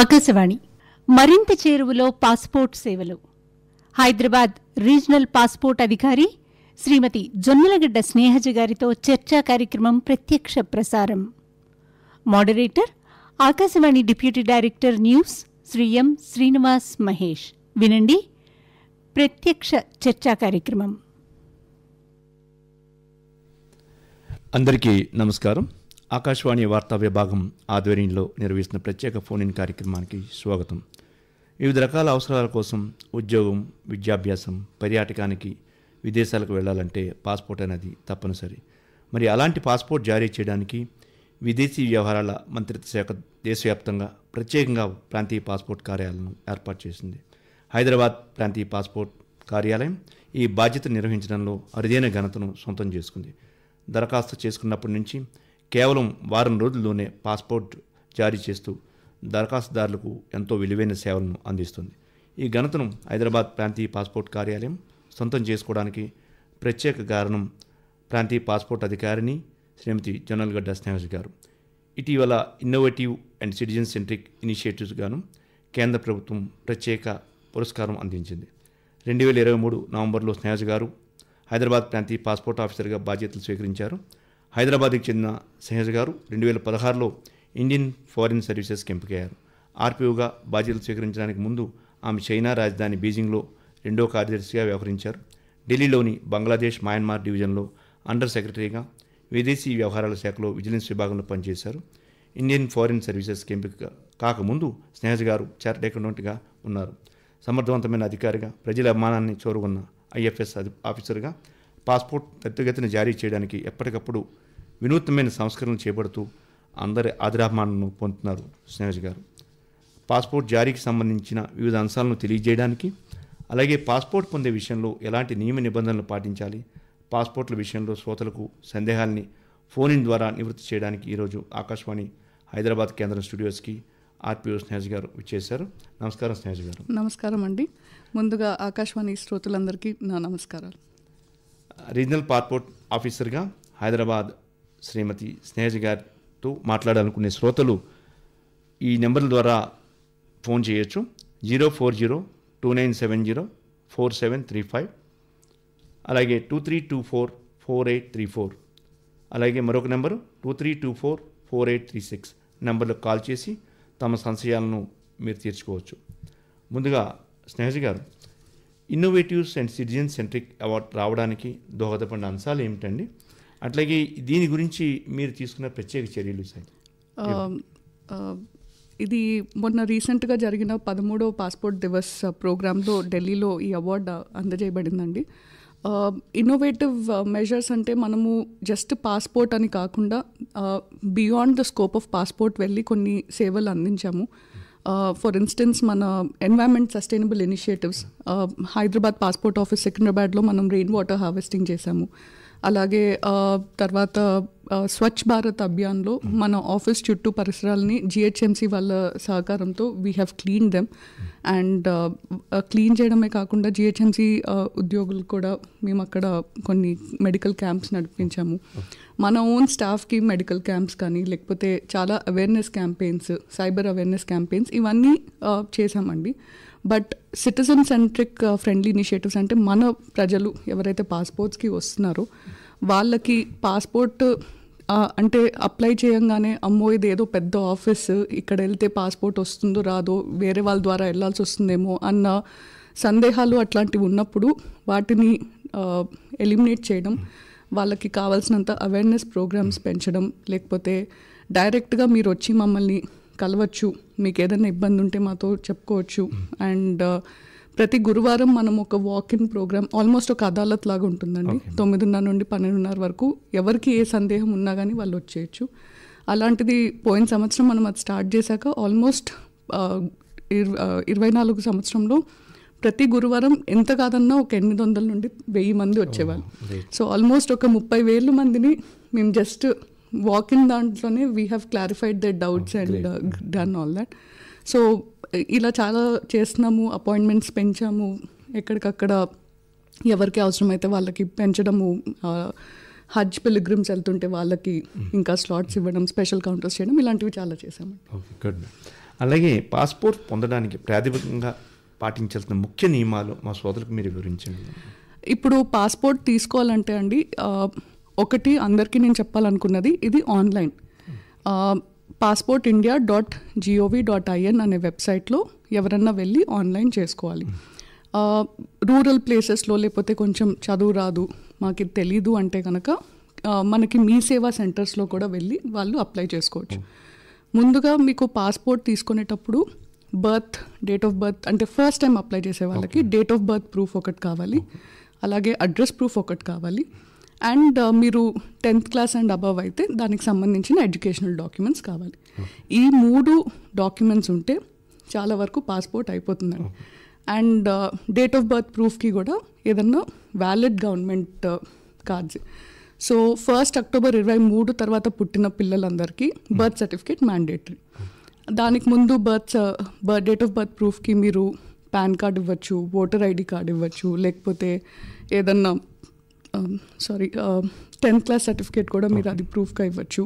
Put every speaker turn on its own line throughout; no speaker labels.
ఆకాశవాణి మరింత చేరువలో పాస్పోర్ట్ సేవలు. హైదరాబాద్ రీజనల్ పాస్పోర్ట్ అధికారి శ్రీమతి జొన్నలగడ్డ స్నేహజ గారితో చర్చా కార్యక్రమం ప్రత్యక్ష ప్రసారం. Moderator Akashvani deputy director news Shri M Srinivas Mahesh. వినండి ప్రత్యక్ష చర్చా కార్యక్రమం.
అందరికీ నమస్కారం. ఆకాశవాణి వార్తా విభాగం ఆధ్వర్యంలో నిర్వహిస్తున్న ప్రత్యేక ఫోన్ ఇన్ కార్యక్రమానికి స్వాగతం. వివిధ రకాల అవసరాల కోసం ఉద్యోగం, విద్యాభ్యాసం, పర్యాటకానికి విదేశాలకు వెళ్లాలంటే పాస్పోర్ట్ అనేది తప్పనిసరి. మరి అలాంటి పాస్పోర్ట్ జారీ చేయడానికి విదేశీ వ్యవహారాల మంత్రిత్వ శాఖ దేశవ్యాప్తంగా ప్రత్యేకంగా ప్రాంతీయ పాస్పోర్ట్ కార్యాలయాలను ఏర్పాటు చేసింది. హైదరాబాద్ ప్రాంతీయ పాస్పోర్ట్ కార్యాలయం ఈ బాధ్యత నిర్వహించడంలో అరుదైన ఘనతను సొంతం చేసుకుంది. దరఖాస్తు చేసుకున్నప్పటి నుంచి కేవలం వారం రోజుల్లోనే పాస్పోర్ట్ జారీ చేస్తూ దరఖాస్తుదారులకు ఎంతో విలువైన సేవలను అందిస్తుంది. ఈ ఘనతను హైదరాబాద్ ప్రాంతీయ పాస్పోర్ట్ కార్యాలయం సొంతం చేసుకోవడానికి ప్రత్యేక కారణం ప్రాంతీయ పాస్పోర్ట్ అధికారిని శ్రీమతి జొన్నలగడ్డ స్నేహజ గారు. ఇటీవల innovative and citizen centric initiatives గాను కేంద్ర ప్రభుత్వం ప్రత్యేక పురస్కారం అందించింది. 2023 నవంబర్లో స్నేహజ గారు హైదరాబాద్ ప్రాంతీయ పాస్పోర్ట్ ఆఫీసర్గా బాధ్యతలు స్వీకరించారు. హైదరాబాద్కి చెందిన స్నేహజ గారు 2016లో ఇండియన్ ఫారిన్ సర్వీసెస్కి ఎంపికయ్యారు. ఆర్పీఓగా బాధ్యతలు స్వీకరించడానికి ముందు ఆమె చైనా రాజధాని బీజింగ్లో రెండో కార్యదర్శిగా వ్యవహరించారు. ఢిల్లీలోని బంగ్లాదేశ్ మయన్మార్ డివిజన్లో అండర్ సెక్రటరీగా, విదేశీ వ్యవహారాల శాఖలో విజిలెన్స్ విభాగంలో పనిచేశారు. ఇండియన్ ఫారిన్ సర్వీసెస్కి ఎంపిక కాకముందు స్నేహజ గారు చార్టర్డ్ అకౌంటెంట్గా ఉన్నారు. సమర్థవంతమైన అధికారిగా, ప్రజల అభిమానాన్ని చూరగొన్న ఐఎఫ్ఎస్ ఆఫీసర్గా పాస్పోర్ట్ త్వరితగతిన జారీ చేయడానికి ఎప్పటికప్పుడు వినూత్నమైన సంస్కరణలు చేపడుతూ అందరి ఆదరాభిమానాలను పొందుతున్నారు స్నేహజ గారు. పాస్పోర్ట్ జారీకి సంబంధించిన వివిధ అంశాలను తెలియజేయడానికి, అలాగే పాస్పోర్ట్ పొందే విషయంలో ఎలాంటి నియమ నిబంధనలు పాటించాలి, పాస్పోర్ట్ల విషయంలో శ్రోతలకు సందేహాల్ని ఫోన్ ఇన్ ద్వారా నివృత్తి చేయడానికి ఈరోజు ఆకాశవాణి హైదరాబాద్ కేంద్రం స్టూడియోస్కి ఆర్పీఓ స్నేహజ గారు విచ్చేశారు. నమస్కారం స్నేహజ గారు.
నమస్కారం అండి. ముందుగా ఆకాశవాణి శ్రోతలందరికీ నా నమస్కారాలు.
రీజనల్ పాస్పోర్ట్ ఆఫీసర్గా హైదరాబాద్ శ్రీమతి స్నేహజ గారితో మాట్లాడాలనుకునే శ్రోతలు ఈ నెంబర్ల ద్వారా ఫోన్ చేయొచ్చు. 04029704735, అలాగే 23244834, అలాగే మరొక నెంబరు 23244836 నెంబర్లకు కాల్ చేసి తమ సంశయాలను మీరు తీర్చుకోవచ్చు. ముందుగా స్నేహజ గారు, innovatives and citizen centric award రావడానికి దోహదపడిన అంశాలు ఏమిటండి? అట్లాగే దీని గురించి మీరు తీసుకున్న ప్రత్యేక చర్యలు సార్.
ఇది మొన్న రీసెంట్గా జరిగిన 13వ పాస్పోర్ట్ దివస్ ప్రోగ్రాంలో ఢిల్లీలో ఈ అవార్డు అందజేయబడిందండి. ఇన్నోవేటివ్ మెజర్స్ అంటే మనము జస్ట్ పాస్పోర్ట్ అని కాకుండా beyond the scope of passport వెళ్ళి కొన్ని సేవలు అందించాము. ఫర్ ఇన్స్టెన్స్ మన environment sustainable initiatives, Hyderabad passport office సికింద్రాబాద్లో మనం రెయిన్ వాటర్ హార్వెస్టింగ్ చేశాము. అలాగే తర్వాత స్వచ్ఛ భారత్ అభియాన్లో మన ఆఫీస్ చుట్టూ పరిసరాలని జిహెచ్ఎంసీ వాళ్ళ సహకారంతో we have clean them. And clean చేయడమే కాకుండా జిహెచ్ఎంసీ ఉద్యోగులు కూడా మేము అక్కడ కొన్ని మెడికల్ క్యాంప్స్ నడిపించాము. మన ఓన్ స్టాఫ్కి మెడికల్ క్యాంప్స్ కానీ, లేకపోతే చాలా awareness campaigns, cyber awareness campaigns ఇవన్నీ చేశామండి. But citizen centric friendly initiatives అంటే మన ప్రజలు ఎవరైతే పాస్పోర్ట్స్కి వస్తున్నారో వాళ్ళకి పాస్పోర్ట్ అంటే అప్లై చేయంగానే అమ్మో ఇది ఏదో పెద్ద ఆఫీస్, ఇక్కడ వెళ్తే పాస్పోర్ట్ వస్తుందో రాదో, వేరే వాళ్ళ ద్వారా వెళ్ళాల్సి వస్తుందేమో అన్న సందేహాలు అట్లాంటివి ఉన్నప్పుడు వాటిని ఎలిమినేట్ చేయడం, వాళ్ళకి కావాల్సినంత అవేర్నెస్ ప్రోగ్రామ్స్ పెంచడం, లేకపోతే డైరెక్ట్గా మీరు వచ్చి మమ్మల్ని కలవచ్చు, మీకు ఏదైనా ఇబ్బంది ఉంటే మాతో చెప్పుకోవచ్చు. అండ్ ప్రతి గురువారం మనం ఒక వాక్-ఇన్ ప్రోగ్రామ్, ఆల్మోస్ట్ ఒక అదాలత్ లాగా ఉంటుందండి. 9:30 నుండి 12:30 వరకు ఎవరికి ఏ సందేహం ఉన్నా కానీ వాళ్ళు వచ్చేయచ్చు. అలాంటిది పోయిన సంవత్సరం మనం అది స్టార్ట్ చేశాక ఆల్మోస్ట్ 24 సంవత్సరంలో ప్రతి గురువారం ఎంత కాదన్నా ఒక 800 నుండి 1000 మంది వచ్చేవాళ్ళు. సో ఆల్మోస్ట్ ఒక 30,000 మందిని మేము జస్ట్ వాక్-ఇన్ దాంట్లోనే we have clarified the doubts and done all that. So ఇలా చాలా చేస్తున్నాము. అపాయింట్మెంట్స్ పెంచాము, ఎక్కడికక్కడ ఎవరికి అవసరమైతే వాళ్ళకి పెంచడము, హజ్ పిలిగ్రిమ్స్ వెళ్తుంటే వాళ్ళకి ఇంకా స్లాట్స్ ఇవ్వడం, స్పెషల్ కౌంటర్స్ చేయడం, ఇలాంటివి చాలా చేసాము.
Okay, good. అలాగే పాస్పోర్ట్ పొందడానికి ప్రాథమికంగా పాటించాల్సిన ముఖ్య నియమాలు మా సోదరులకు మీరు వివరించండి.
ఇప్పుడు పాస్పోర్ట్ తీసుకోవాలంటే అండి, ఒకటి అందరికీ నేను చెప్పాలనుకున్నది, ఇది ఆన్లైన్. passportindia.gov.in అనే వెబ్సైట్లో ఎవరన్నా వెళ్ళి ఆన్లైన్ చేసుకోవాలి. రూరల్ ప్లేసెస్లో లేకపోతే కొంచెం చదువు రాదు, మాకు ఇది తెలీదు అంటే కనుక మనకి మీ సేవా సెంటర్స్లో కూడా వెళ్ళి వాళ్ళు అప్లై చేసుకోవచ్చు. ముందుగా మీకు పాస్పోర్ట్ తీసుకునేటప్పుడు డేట్ ఆఫ్ బర్త్ అంటే ఫస్ట్ టైం అప్లై చేసే వాళ్ళకి డేట్ ఆఫ్ బర్త్ ప్రూఫ్ ఒకటి కావాలి, అలాగే అడ్రస్ ప్రూఫ్ ఒకటి కావాలి, అండ్ మీరు 10th క్లాస్ అండ్ అబవ్ అయితే దానికి సంబంధించిన ఎడ్యుకేషనల్ డాక్యుమెంట్స్ కావాలి. ఈ 3 డాక్యుమెంట్స్ ఉంటే చాలా వరకు పాస్పోర్ట్ అయిపోతుందండి. అండ్ డేట్ ఆఫ్ బర్త్ ప్రూఫ్కి కూడా ఏదన్నా valid government cards. So 1 October 2023 తర్వాత పుట్టిన పిల్లలందరికీ బర్త్ సర్టిఫికేట్ మ్యాండేటరీ. దానికి ముందు డేట్ ఆఫ్ బర్త్ ప్రూఫ్కి మీరు పాన్ కార్డ్ ఇవ్వచ్చు, ఓటర్ ఐడి కార్డ్ ఇవ్వచ్చు, లేకపోతే ఏదన్నా 10th క్లాస్ సర్టిఫికేట్ కూడా మీరు అది ప్రూఫ్గా ఇవ్వచ్చు.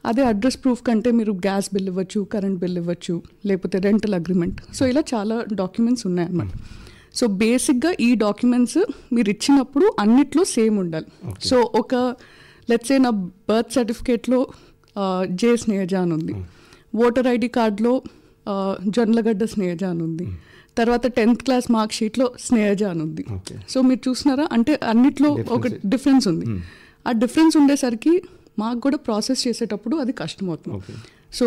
అదే అడ్రస్ ప్రూఫ్ కంటే మీరు గ్యాస్ బిల్ ఇవ్వచ్చు, కరెంట్ బిల్ ఇవ్వచ్చు, లేకపోతే రెంటల్ అగ్రిమెంట్. సో ఇలా చాలా డాక్యుమెంట్స్ ఉన్నాయన్నమాట. సో బేసిక్గా ఈ డాక్యుమెంట్స్ మీరు ఇచ్చినప్పుడు అన్నిట్లో సేమ్ ఉండాలి. సో లెట్స్ సే నా బర్త్ సర్టిఫికేట్లో జే స్నేహజ అని ఉంది, ఓటర్ ఐడి కార్డులో జొన్నలగడ్డ స్నేహజ అని ఉంది, తర్వాత 10th క్లాస్ మార్క్ షీట్లో స్నేహజ అని ఉంది. సో మీరు చూసినారా, అంటే అన్నిట్లో ఒక డిఫరెన్స్ ఉంది. ఆ డిఫరెన్స్ ఉండేసరికి మాకు కూడా ప్రాసెస్ చేసేటప్పుడు అది కష్టమవుతుంది. సో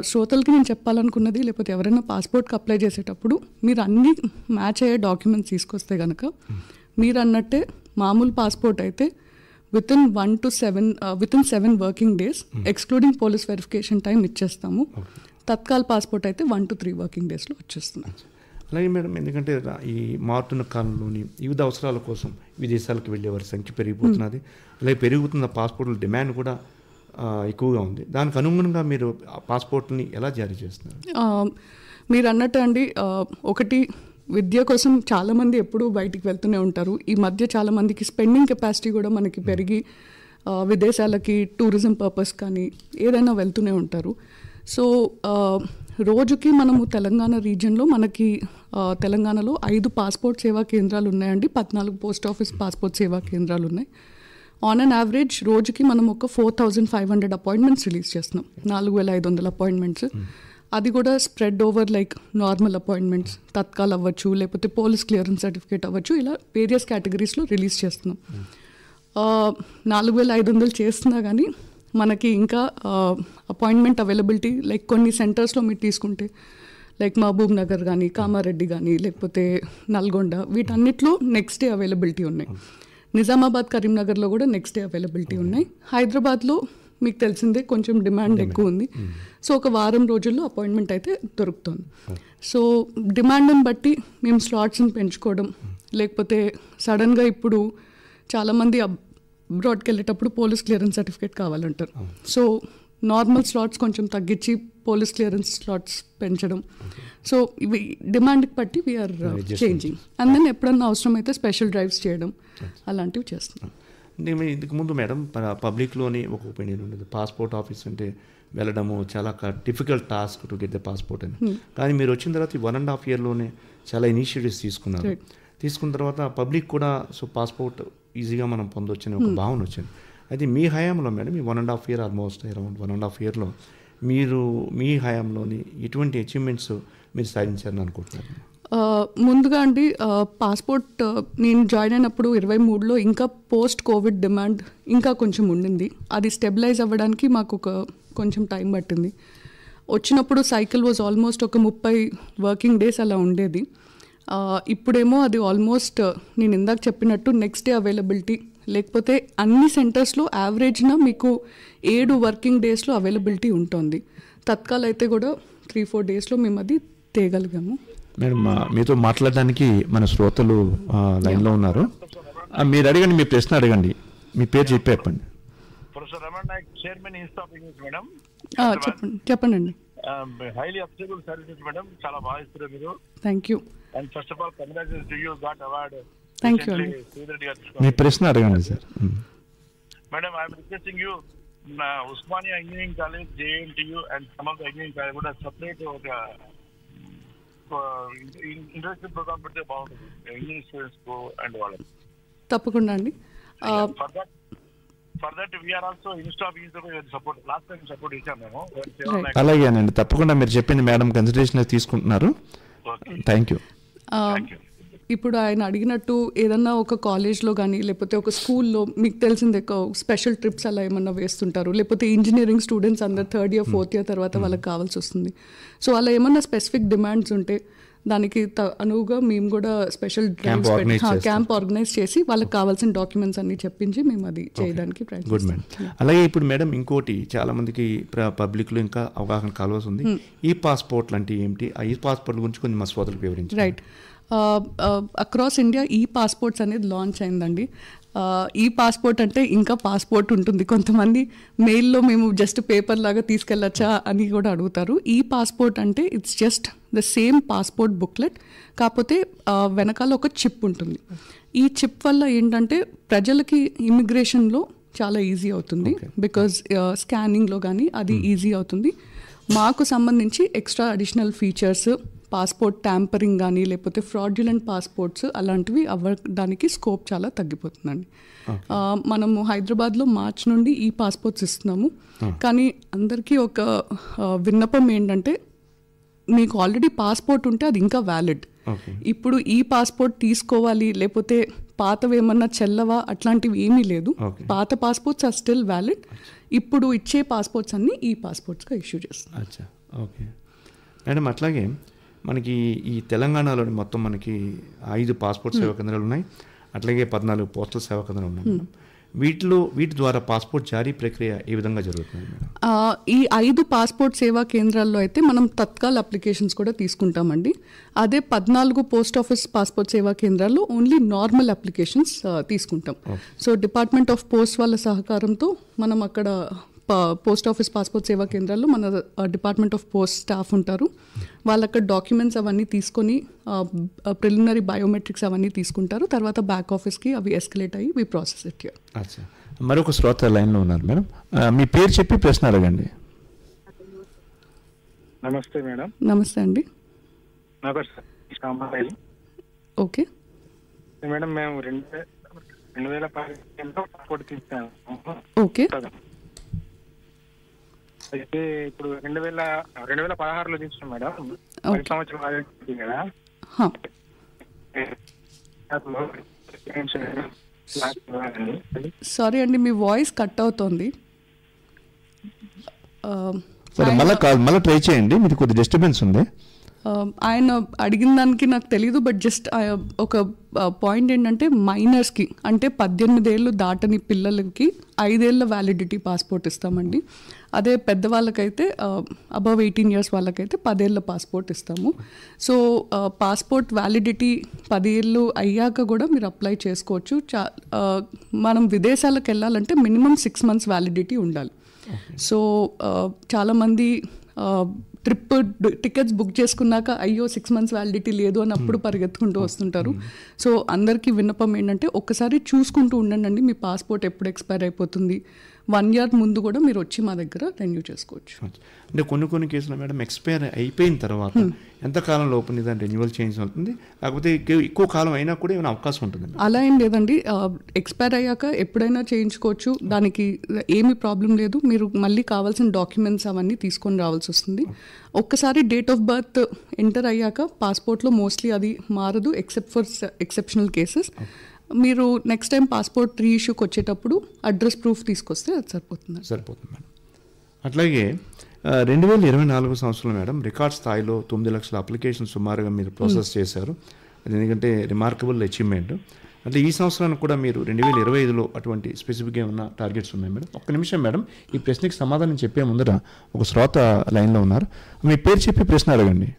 శ్రోతలకి నేను చెప్పాలనుకున్నది, లేకపోతే ఎవరైనా పాస్పోర్ట్కి అప్లై చేసేటప్పుడు మీరు అన్ని మ్యాచ్ అయ్యే డాక్యుమెంట్స్ తీసుకొస్తే కనుక మీరు అన్నట్టే మామూలు పాస్పోర్ట్ అయితే within 7 working days excluding police verification time ఇచ్చేస్తాము. తత్కాల్ పాస్పోర్ట్ అయితే 1 to 3 వర్కింగ్ డేస్లో వచ్చేస్తుంది.
అలాగే మేడం, ఎందుకంటే ఈ మారుతున్న కాలంలోని వివిధ అవసరాల కోసం విదేశాలకు వెళ్ళే వారి సంఖ్య పెరిగిపోతున్నది. అలాగే పెరుగుతున్న పాస్పోర్ట్ల డిమాండ్ కూడా ఎక్కువగా ఉంది. దానికి అనుగుణంగా మీరు పాస్పోర్ట్ని ఎలా జారీ చేస్తున్నారు?
మీరు అన్నట్టు అండి, ఒకటి విద్య కోసం చాలామంది ఎప్పుడూ బయటికి వెళ్తూనే ఉంటారు. ఈ మధ్య చాలామందికి స్పెండింగ్ కెపాసిటీ కూడా మనకి పెరిగి విదేశాలకి టూరిజం పర్పస్ కానీ ఏదైనా వెళ్తూనే ఉంటారు. సో రోజుకి మనము తెలంగాణ రీజియన్లో మనకి తెలంగాణలో 5 పాస్పోర్ట్ సేవా కేంద్రాలు ఉన్నాయండి, 14 పోస్ట్ ఆఫీస్ పాస్పోర్ట్ సేవా కేంద్రాలు ఉన్నాయి. ఆన్ అన్ యావరేజ్ రోజుకి మనం ఒక 4500 అపాయింట్మెంట్స్ రిలీజ్ చేస్తున్నాం, 4500 అపాయింట్మెంట్స్. అది కూడా spread over like normal appointments, Tatkal అవ్వచ్చు, లేకపోతే పోలీస్ క్లియరెన్స్ సర్టిఫికేట్ అవ్వచ్చు, ఇలా వేరియస్ కేటగిరీస్లో రిలీజ్ చేస్తున్నాం. 4500 చేస్తున్నా కానీ మనకి ఇంకా అపాయింట్మెంట్ అవైలబిలిటీ లైక్ కొన్ని సెంటర్స్లో మీరు తీసుకుంటే లైక్ మహబూబ్ నగర్ కానీ, కామారెడ్డి కానీ, లేకపోతే నల్గొండ, వీటన్నిటిలో నెక్స్ట్ డే అవైలబిలిటీ ఉన్నాయి. నిజామాబాద్, కరీంనగర్లో కూడా నెక్స్ట్ డే అవైలబిలిటీ ఉన్నాయి. హైదరాబాద్లో మీకు తెలిసిందే కొంచెం డిమాండ్ ఎక్కువ ఉంది. సో ఒక వారం రోజుల్లో అపాయింట్మెంట్ అయితే దొరుకుతుంది. సో డిమాండ్ని బట్టి మేము స్లాట్స్ని పెంచుకోవడం, లేకపోతే సడన్గా ఇప్పుడు చాలామంది అబ్రాడ్కి వెళ్ళేటప్పుడు పోలీస్ క్లియరెన్స్ సర్టిఫికేట్ కావాలంటారు. సో నార్మల్ స్లాట్స్ కొంచెం తగ్గించి పోలీస్ క్లియరెన్స్ స్లాట్స్ పెంచడం. సో ఇవి డిమాండ్కి బట్టి వీఆర్ చేంజింగ్. అండ్ దెన్ ఎప్పుడన్నా అవసరం అయితే స్పెషల్ డ్రైవ్స్ చేయడం అలాంటివి చేస్తున్నాం.
అంటే ఇంతకు ముందు మేడం పబ్లిక్లోని ఒక ఒపీనియన్ ఉండేది, పాస్పోర్ట్ ఆఫీస్ అంటే వెళ్ళడము చాలా difficult task to get the passport అని. కానీ మీరు వచ్చిన తర్వాత 1.5 yearలోనే చాలా ఇనిషియేటివ్స్ తీసుకున్నారు. తీసుకున్న తర్వాత పబ్లిక్ కూడా సో పాస్పోర్ట్ ఈజీగా మనం పొందొచ్చని ఒక భావన వచ్చింది. అయితే మీ హయాంలో మేడం ఈ 1.5 year ఆల్మోస్ట్ అరౌండ్ 1.5 yearలో మీరు మీ హయాంలోని ఎటువంటి అచీవ్మెంట్స్ మీరు సాధించారని అనుకుంటున్నారు?
ముందుగా అండి, పాస్పోర్ట్ నేను జాయిన్ అయినప్పుడు 2023లో ఇంకా పోస్ట్ కోవిడ్ డిమాండ్ ఇంకా కొంచెం ఉండింది. అది స్టెబిలైజ్ అవ్వడానికి మాకు కొంచెం టైం పట్టింది. వచ్చినప్పుడు సైకిల్ వాజ్ ఆల్మోస్ట్ ఒక 30 వర్కింగ్ డేస్ అలా ఉండేది. ఇప్పుడేమో అది ఆల్మోస్ట్ నేను ఇందాక చెప్పినట్టు నెక్స్ట్ డే అవైలబిలిటీ, లేకపోతే అన్ని సెంటర్స్లో యావరేజ్న మీకు 7 వర్కింగ్ డేస్లో అవైలబిలిటీ ఉంటుంది. తత్కాల్ అయితే కూడా 3-4 డేస్లో మేము అది తేయగలిగాము.
మేడం, మీతో మాట్లాడడానికి మన శ్రోతలు లైన్లో ఉన్నారు. మీరు అడగండి, మీ ప్రశ్న అడగండి, మీ పేరు చెప్పండి.
Professor Ramana Nayak, chairman institute of English. Madam
చెప్పండి.
హైలీ అప్రిషియబుల్ సర్వీసెస్ మేడం, చాలా బాగా ఇస్తున్నారు మీరు.
Thank you.
And first of all congratulations to you, got award.
Thank you.
మీ ప్రశ్న అడగండి sir.
Madam, I'm requesting you Osmania engineering college, JNTU and some of the engineering college కూడా separate ఒక industrial programme పెడితే బాగుంటుంది ఇంజనీరింగ్ స్టూడెంట్స్ కు and వాళ్ళకి.
తప్పకుండా అండి.
For that we are also install support last time support ఇచ్చాం మేము.
అలాగేనండి, తప్పకుండా మీరు చెప్పింది మేడం కన్సిడరేషన్ తీసుకుంటున్నారు. Thank you.
ఇప్పుడు ఆయన అడిగినట్టు ఏదన్నా ఒక కాలేజ్లో కానీ లేకపోతే ఒక స్కూల్లో మీకు తెలిసిందే స్పెషల్ ట్రిప్స్ అలా ఏమన్నా వేస్తుంటారు, లేకపోతే ఇంజనీరింగ్ స్టూడెంట్స్ అందరు 3rd year 4th year తర్వాత వాళ్ళకి కావాల్సి వస్తుంది. సో అలా ఏమన్నా స్పెసిఫిక్ డిమాండ్స్ ఉంటే దానికి అనువుగా మేము కూడా స్పెషల్ క్యాంప్ ఆర్గనైజ్ చేసి వాళ్ళకి కావాల్సిన డాక్యుమెంట్స్ అన్ని చెప్పించి మేము అది చేయడానికి
గుడ్ మేడం. అలాగే ఇప్పుడు మేడం ఇంకోటి చాలా మందికి పబ్లిక్ లో ఇంకా అవగాహన కావాల్సి ఉంది, ఈ పాస్పోర్ట్లు అంటే ఏమిటి, ఆ ఈ పాస్పోర్ట్ గురించి కొంచెం మా సోదరులకు వివరించండి.
రైట్. అక్రాస్ ఇండియా ఈ పాస్పోర్ట్స్ అనేది లాంచ్ అయిందండి. ఈ పాస్పోర్ట్ అంటే ఇంకా పాస్పోర్ట్ ఉంటుంది, కొంతమంది మెయిల్లో మేము జస్ట్ పేపర్ లాగా తీసుకెళ్ళచ్చా అని కూడా అడుగుతారు. ఈ పాస్పోర్ట్ అంటే it's just the same passport booklet, కాకపోతే వెనకాల ఒక చిప్ ఉంటుంది. ఈ చిప్ వల్ల ఏంటంటే ప్రజలకి ఇమిగ్రేషన్లో చాలా ఈజీ అవుతుంది, బికాజ్ స్కానింగ్లో కానీ అది ఈజీ అవుతుంది. మాకు సంబంధించి extra additional features, passport tampering కానీ లేకపోతే ఫ్రాడ్యులెంట్ పాస్పోర్ట్స్ అలాంటివి అవ్వడానికి స్కోప్ చాలా తగ్గిపోతుందండి. మనము హైదరాబాద్లో మార్చ్ నుండి ఈ పాస్పోర్ట్స్ ఇస్తున్నాము, కానీ అందరికీ ఒక విన్నపం ఏంటంటే మీకు ఆల్రెడీ పాస్పోర్ట్ ఉంటే అది ఇంకా వ్యాలిడ్. ఇప్పుడు ఈ పాస్పోర్ట్ తీసుకోవాలి లేకపోతే పాతవి ఏమన్నా చెల్లవా అట్లాంటివి ఏమీ లేదు. పాత పాస్పోర్ట్స్ ఆర్ స్టిల్ వ్యాలిడ్. ఇప్పుడు ఇచ్చే పాస్పోర్ట్స్ అన్ని ఈ పాస్పోర్ట్స్గా ఇష్యూ చేస్తాం.
Okay madam. అట్లాగే మనకి ఈ తెలంగాణలోని మొత్తం మనకి 5 పాస్పోర్ట్ సేవా కేంద్రాలు ఉన్నాయి, అట్లాగే 14 పోస్టల్ సేవా కేంద్రాలు ఉన్నాయి. వీటి ద్వారా పాస్పోర్ట్ జారీ ప్రక్రియ ఏ విధంగా జరుగుతుంది?
ఈ 5 పాస్పోర్ట్ సేవా కేంద్రాల్లో అయితే మనం తత్కాల్ అప్లికేషన్స్ కూడా తీసుకుంటామండి. అదే 14 పోస్ట్ ఆఫీస్ పాస్పోర్ట్ సేవా కేంద్రాల్లో ఓన్లీ నార్మల్ అప్లికేషన్స్ తీసుకుంటాం. సో డిపార్ట్మెంట్ ఆఫ్ పోస్ట్ వాళ్ళ సహకారంతో మనం అక్కడ పోస్ట్ ఆఫీస్ పాస్పోర్ట్ సేవా కేంద్రాల్లో మన డిపార్ట్మెంట్ ఆఫ్ పోస్ట్ స్టాఫ్ ఉంటారు. వాళ్ళు అక్కడ డాక్యుమెంట్స్ అవన్నీ తీసుకొని ప్రిలిమినరీ బయోమెట్రిక్స్ అవన్నీ తీసుకుంటారు. తర్వాత బ్యాక్ ఆఫీస్కి అవి ఎస్కలేట్ అయ్యి వి ప్రాసెస్ ఇట్ హియర్.
మరొక శ్రోత లైన్లో ఉన్నారు మేడం, మీ పేరు చెప్పి ప్రశ్న అడగండి.
నమస్తే మేడం.
నమస్తే అండి. ఓకే
మేడం, మేము 2010 పాస్పోర్ట్ తీసాము.
ఓకే.
అయితే ఇప్పుడు 2016లో తీసుకున్నాం మేడం. 10 సంవత్సరాలు కదా.
సారీ అండి, మీ వాయిస్ కట్ అవుతోంది.
మళ్ళీ ట్రై చేయండి, మీది కొద్ది డిస్టర్బెన్స్ ఉంది.
ఆయన అడిగిన దానికి నాకు తెలీదు, బట్ జస్ట్ ఒక పాయింట్ ఏంటంటే మైనర్స్కి అంటే 18 ఏళ్ళు దాటని పిల్లలకి 5 ఏళ్ళ వ్యాలిడిటీ పాస్పోర్ట్ ఇస్తామండి. అదే పెద్దవాళ్ళకైతే అబవ్ 18 years వాళ్ళకైతే 10 ఏళ్ళ పాస్పోర్ట్ ఇస్తాము. సో పాస్పోర్ట్ వ్యాలిడిటీ 10 ఏళ్ళు అయ్యాక కూడా మీరు అప్లై చేసుకోవచ్చు. మనం విదేశాలకు వెళ్ళాలంటే మినిమం 6 months వ్యాలిడిటీ ఉండాలి. సో చాలామంది ట్రిప్ టికెట్స్ బుక్ చేసుకున్నాక అయ్యో 6 months వ్యాలిడిటీ లేదు అని అప్పుడు పరిగెత్తుకుంటూ వస్తుంటారు. సో అందరికీ విన్నపం ఏంటంటే ఒక్కసారి చూసుకుంటూ ఉండండి, మీ పాస్పోర్ట్ ఎప్పుడు ఎక్స్పైర్ అయిపోతుంది. 1 year ముందు కూడా మీరు వచ్చి మా దగ్గర రెన్యూ చేసుకోవచ్చు.
అంటే కొన్ని కేసులు మేడం ఎక్స్పైర్ అయిపోయిన తర్వాత ఎంతకాలం లోపల దాన్ని రెన్యువల్ చేంజ్ అవుతుంది, లేకపోతే ఎక్కువ కాలం అయినా కూడా ఏమైనా అవకాశం ఉంటుంది?
అలా ఏం లేదండి, ఎక్స్పైర్ అయ్యాక ఎప్పుడైనా చేయించుకోవచ్చు, దానికి ఏమీ ప్రాబ్లం లేదు. మీరు మళ్ళీ కావాల్సిన డాక్యుమెంట్స్ అవన్నీ తీసుకొని రావాల్సి వస్తుంది. ఒక్కసారి డేట్ ఆఫ్ బర్త్ ఎంటర్ అయ్యాక పాస్పోర్ట్లో మోస్ట్లీ అది మారదు, ఎక్సెప్ట్ ఫర్ ఎక్సెప్షనల్ కేసెస్. మీరు నెక్స్ట్ టైం పాస్పోర్ట్ రీఇష్యూకి వచ్చేటప్పుడు అడ్రస్ ప్రూఫ్ తీసుకొస్తే అది సరిపోతుంది
మేడం. అట్లాగే 2024 సంవత్సరంలో మేడం రికార్డ్ స్థాయిలో 9 లక్షల అప్లికేషన్ సుమారుగా మీరు ప్రాసెస్ చేశారు. అది ఎందుకంటే రిమార్కబుల్ అచీవ్మెంట్. అంటే ఈ సంవత్సరానికి కూడా మీరు 2025లో అటువంటి స్పెసిఫిక్గా ఉన్న టార్గెట్స్ ఉన్నాయి మేడం? ఒక్క నిమిషం మేడం, ఈ ప్రశ్నకి సమాధానం చెప్పే ముందర ఒక శ్రోత లైన్లో ఉన్నారు, మీ పేరు చెప్పి ప్రశ్న అడగండి.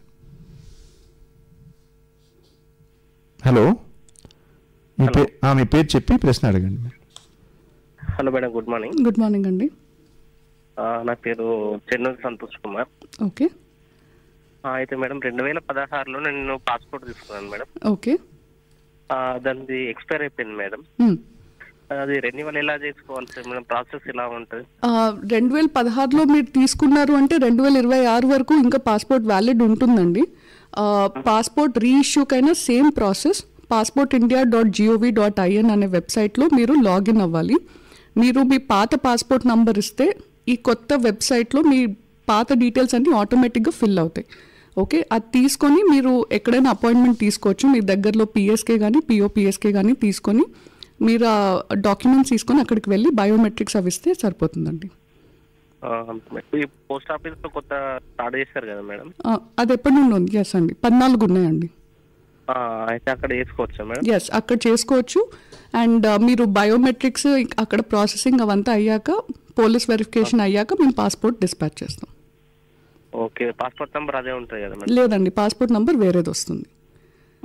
హలో, మీ పేరు చెప్పి ప్రశ్న అడగండి.
Hello madam, good morning.
Good morning అండి.
నా పేరు చెన్నూరు సంతోష్ కుమార్.
ఓకే.
అయితే మేడం 2016లో నేను పాస్పోర్ట్ తీసుకున్నాను మేడం.
ఓకే.
దానిది ఎక్స్పైర్ అయిపోయింది మేడం. అది రెన్యువల్ ఎలా చేసుకోవాలి సార్ మేడం? ప్రాసెస్ ఎలా ఉంటుంది?
2016లో మీరు తీసుకున్నారు అంటే 2026 వరకు ఇంకా పాస్పోర్ట్ వ్యాలిడ్ ఉంటుందండి. పాస్పోర్ట్ రీఇష్యూకైనా సేమ్ ప్రాసెస్. passportindia.gov.in అనే వెబ్సైట్లో మీరు లాగిన్ అవ్వాలి. మీరు మీ పాత పాస్పోర్ట్ నంబర్ ఇస్తే ఈ కొత్త వెబ్సైట్లో మీ పాత డీటెయిల్స్ అన్నీ ఆటోమేటిక్గా ఫిల్ అవుతాయి. ఓకే, అది తీసుకొని మీరు ఎక్కడైనా అపాయింట్మెంట్ తీసుకోవచ్చు. మీ దగ్గరలో పిఎస్కే కానీ పిఓపిఎస్కే కానీ తీసుకొని మీరు ఆ డాక్యుమెంట్స్ తీసుకొని అక్కడికి వెళ్ళి బయోమెట్రిక్స్ అవి ఇస్తే సరిపోతుందండి.
పోస్ట్ ఆఫీస్ లో కొత్త స్టార్ట్ చేశారు కదా మేడం?
అది ఎప్పటి నుండి ఉంది? ఎస్ అండి, 14 ఉన్నాయండి.
అయితే అక్కడ చేసుకోవచ్చా మేడం?
ఎస్, అక్కడ చేసుకోవచ్చు. అండ్ మీరు బయోమెట్రిక్స్ అక్కడ ప్రాసెసింగ్ అవంతా అయ్యాక, పోలీస్ వెరిఫికేషన్ అయ్యాక మేము పాస్పోర్ట్ డిస్పాచ్ చేస్తాం.
ఓకే, పాస్పోర్ట్ నంబర్ అదే ఉంటుంది కదా మేడం?
లేదండి, పాస్పోర్ట్ నంబర్ వేరేది వస్తుంది.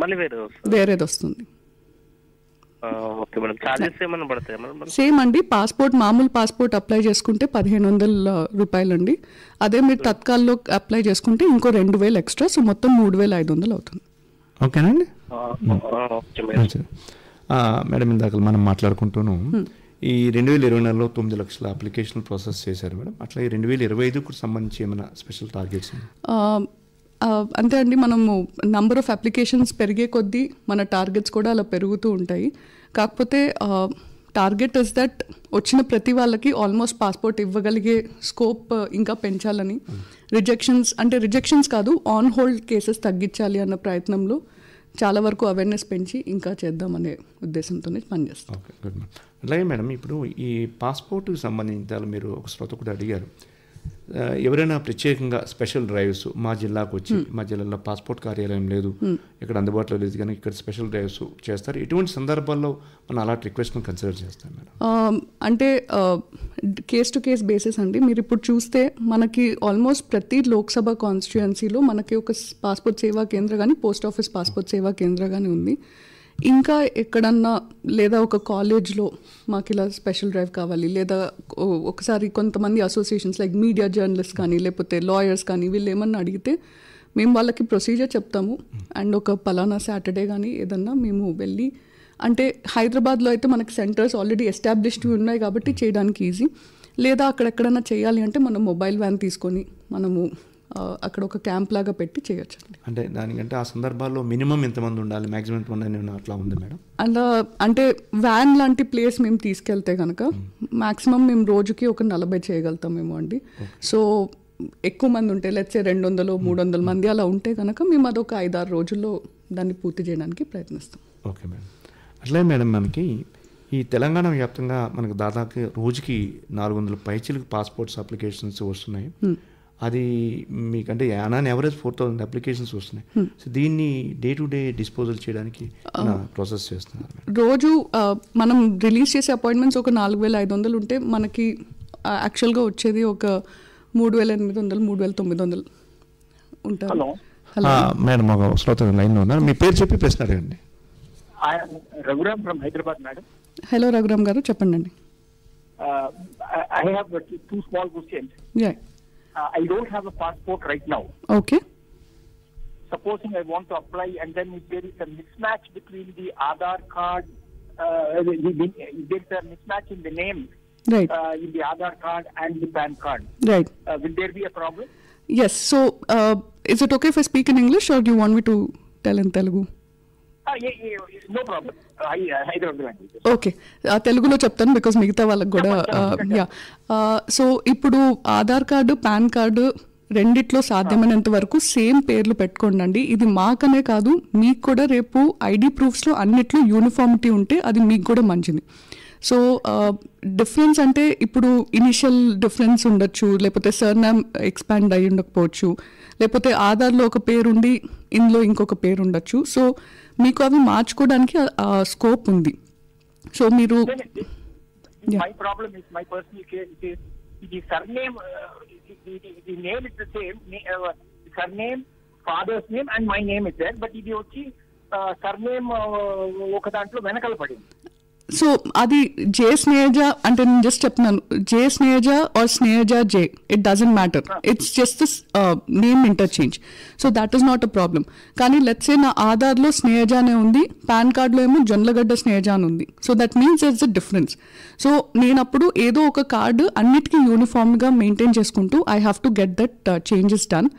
మళ్ళీ
వేరేది వస్తుంది.
Okay madam. చార్జెస్ ఏమైనా పడతాయి మేడం?
సేమ్ అండి, మామూలు పాస్పోర్ట్ అప్లై చేసుకుంటే 1500 రూపాయలండి. అదే మీరు తత్కాల్లో అప్లై చేసుకుంటే ఇంకో 2000 ఎక్స్ట్రా, సో మొత్తం 3500 అవుతుంది.
ఓకేనండి మేడం. ఇందాక మనం మాట్లాడుకుంటూను ఈ 2024లో 9 లక్షల అప్లికేషన్ ప్రాసెస్ చేశారు మేడం. అట్లా ఈ 2025కు సంబంధించి ఏమైనా స్పెషల్ టార్గెట్స్?
అంతే అండి, మనము నంబర్ ఆఫ్ అప్లికేషన్స్ పెరిగే కొద్దీ మన టార్గెట్స్ కూడా అలా పెరుగుతూ ఉంటాయి. కాకపోతే టార్గెట్ ఇస్ దట్ వచ్చిన ప్రతి వాళ్ళకి ఆల్మోస్ట్ పాస్పోర్ట్ ఇవ్వగలిగే స్కోప్ ఇంకా పెంచాలని, రిజెక్షన్స్ కాదు, ఆన్ హోల్డ్ కేసెస్ తగ్గించాలి అన్న ప్రయత్నంలో చాలా వరకు అవేర్నెస్ పెంచి ఇంకా చేద్దామనే ఉద్దేశంతోనే పనిచేస్తాం.
Okay, good madam. అలాగే మేడం, ఇప్పుడు ఈ పాస్పోర్ట్కి సంబంధించి మీరు ఒక శ్రోత కూడా అడిగారు, ఎవరైనా ప్రత్యేకంగా స్పెషల్ డ్రైవ్స్ మా జిల్లాకు వచ్చి, మా జిల్లాలో పాస్పోర్ట్ కార్యాలయం లేదు, ఇక్కడ అందుబాటులో లేదు, కానీ ఇక్కడ స్పెషల్ డ్రైవ్స్ చేస్తారు, ఇటువంటి సందర్భాల్లో మనం అలాంటి రిక్వెస్ట్ని కన్సిడర్ చేస్తాం మేడం?
అంటే కేస్ టు కేస్ బేసిస్ అండి. మీరు ఇప్పుడు చూస్తే మనకి ఆల్మోస్ట్ ప్రతి లోక్సభ కాన్స్టిట్యుయెన్సీలో మనకి ఒక పాస్పోర్ట్ సేవా కేంద్ర కానీ, పోస్ట్ ఆఫీస్ పాస్పోర్ట్ సేవా కేంద్ర కానీ ఉంది. ఇంకా ఎక్కడన్నా లేదా ఒక కాలేజ్లో మాకు ఇలా స్పెషల్ డ్రైవ్ కావాలి, లేదా ఒకసారి కొంతమంది అసోసియేషన్స్ లైక్ మీడియా జర్నలిస్ట్ కానీ లేకపోతే లాయర్స్ కానీ వీళ్ళు ఏమన్నా అడిగితే మేము వాళ్ళకి ప్రొసీజర్ చెప్తాము. అండ్ ఒక పలానా సాటర్డే కానీ ఏదన్నా మేము వెళ్ళి, అంటే హైదరాబాద్లో అయితే మనకి సెంటర్స్ ఆల్రెడీ ఎస్టాబ్లిష్డ్ ఉన్నాయి కాబట్టి చేయడానికి ఈజీ. లేదా అక్కడెక్కడన్నా చేయాలి అంటే మనం మొబైల్ వ్యాన్ తీసుకొని మనము అక్కడ ఒక క్యాంప్ లాగా పెట్టి చేయొచ్చు.
అంటే దానికంటే ఆ సందర్భాల్లో మినిమం ఎంతమంది ఉండాలి, మ్యాక్సిమం ఎంతమంది అట్లా ఉంది మేడం?
అలా అంటే వ్యాన్ లాంటి ప్లేస్ మేము తీసుకెళ్తే కనుక మ్యాక్సిమం మేము రోజుకి ఒక 40 చేయగలుగుతామేమో అండి. సో ఎక్కువ మంది ఉంటే లెట్సే 200-300 మంది అలా ఉంటే కనుక మేము అదొక 5-6 రోజుల్లో దాన్ని పూర్తి చేయడానికి ప్రయత్నిస్తాం.
Okay madam. అట్లే మేడం, మనకి ఈ తెలంగాణ వ్యాప్తంగా మనకు దాదాపు రోజుకి 400 పైచీలకు పాస్పోర్ట్స్ అప్లికేషన్స్ వస్తున్నాయి. అది మీకంటే యావరేజ్ 4000 అప్లికేషన్స్ వస్తున్నాయి. సో దీన్ని డే టు డే డిస్పోజల్ చేయడానికి ప్రాసెస్ చేస్తున్నారు.
రోజు మనం రిలీజ్ చేసే అపాయింట్మెంట్స్ ఒక 4500 ఉంటే మనకి యాక్చువల్గా వచ్చేది ఒక 3800, 3900 ఉంటారు.
హలో
మేడం, ఒక శ్రోత లైన్లో ఉన్నారు, మీ పేరు చెప్పి ప్రశ్న అడగండి.
Raghuram from Hyderabad madam.
Hello Raghuram గారు, చెప్పండి అండి.
I have 2 small questions.
Yeah.
I don't have a passport right now.
Okay.
Supposing I want to apply, and then if there is a mismatch between the Aadhaar card, if there's a mismatch in the name,
right,
in the Aadhaar card and the PAN card,
right,
will there be a problem?
Yes. So, is it okay if I speak in English, or do you want me to tell in Telugu?
No problem. I don't do anything.
Okay, తెలుగులో చెప్తాను because మిగతా వాళ్ళకి కూడా. So ఇప్పుడు Aadhaar card, pan card రెండిట్లో సాధ్యమైనంత వరకు same పేర్లు పెట్టుకోండి. ఇది మాకనే కాదు, మీకు కూడా రేపు ఐడి ప్రూఫ్స్లో అన్నిట్లో యూనిఫామిటీ ఉంటే అది మీకు కూడా మంచిది. సో డిఫరెన్స్ అంటే ఇప్పుడు ఇనిషియల్ డిఫరెన్స్ ఉండొచ్చు, లేకపోతే సర్నేమ్ ఎక్స్పాండ్ అయ్యి ఉండకపోవచ్చు, లేకపోతే ఆధార్లో ఒక పేరు ఉండి ఇందులో ఇంకొక పేరు ఉండొచ్చు. సో మీకు అవి మార్చుకోవడానికి స్కోప్ ఉంది. సో మీరు
my problem is my personal case is the surname, the name is the same, surname, father's name and my name is there, but ఇది వచ్చి surname ఒక దాంట్లో వెనకాల పడింది.
సో అది జే స్నేహజ అంటే నేను జస్ట్ చెప్తున్నాను, J Snehaja or Snehaja J, it doesn't matter, it's just name interchange. So that is not a problem. కానీ లెట్స్ సే నా ఆధార్లో స్నేహజ అనే ఉంది, పాన్ కార్డులో ఏమో జొన్నలగడ్డ స్నేహజ అని ఉంది. So that means it's a difference. So నేను అప్పుడు ఏదో ఒక కార్డు అన్నిటికీ యూనిఫామ్గా మెయింటైన్ చేసుకుంటూ I have to get that changes done.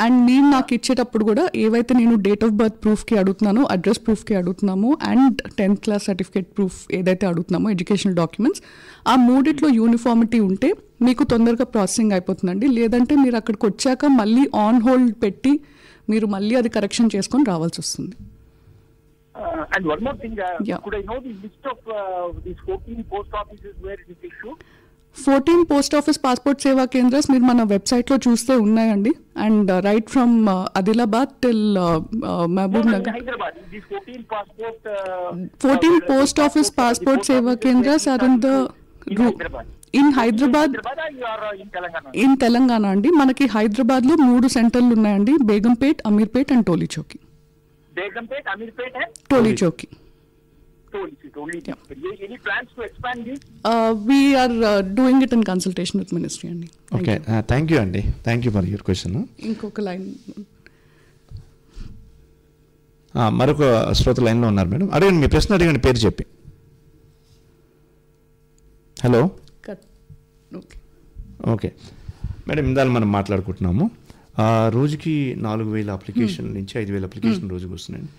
And మీరు నాకు ఇచ్చేటప్పుడు కూడా ఏవైతే నేను డేట్ ఆఫ్ బర్త్ ప్రూఫ్కి అడుగుతున్నానో, అడ్రస్ ప్రూఫ్కి అడుగుతున్నామో, and 10th class certificate proof ఏదైతే అడుగుతున్నామో, ఎడ్యుకేషనల్ డాక్యుమెంట్స్, ఆ మూడిట్లో యూనిఫామిటీ ఉంటే మీకు తొందరగా ప్రాసెసింగ్ అయిపోతుందండి. లేదంటే మీరు అక్కడికి వచ్చాక మళ్ళీ ఆన్ హోల్డ్ పెట్టి మీరు మళ్ళీ అది కరెక్షన్ చేసుకొని రావాల్సి వస్తుంది.
And one more thing, could I know the list of these 14 post offices where it is issued?
14 post office passport Seva Kendras మీరు మన వెబ్సైట్లో చూస్తే ఉన్నాయండి. And right from Adilabad till Mahbubnagar. 14 post office passport Seva Kendras are in the in Hyderabad, in Telangana అండి. మనకి హైదరాబాద్లో 3 సెంటర్లు ఉన్నాయండి, Begumpet, Ameerpet and Tolichowki. Tolichowki.
Any plans to expand this?
We are doing it in consultation with ministry అండి.
ఓకే, థ్యాంక్ యూ అండి, thank you for your question.
ఇంకొక line,
మరొక శ్రోత లైన్లో ఉన్నారు మేడం. అడగండి, మీ ప్రశ్న అడగండి, పేరు చెప్పి. హలో. ఓకే మేడం, ఇందాక మనం మాట్లాడుకుంటున్నాము రోజుకి 4,000 అప్లికేషన్ నుంచి 5,000 అప్లికేషన్ రోజుకి వస్తున్నాయండి.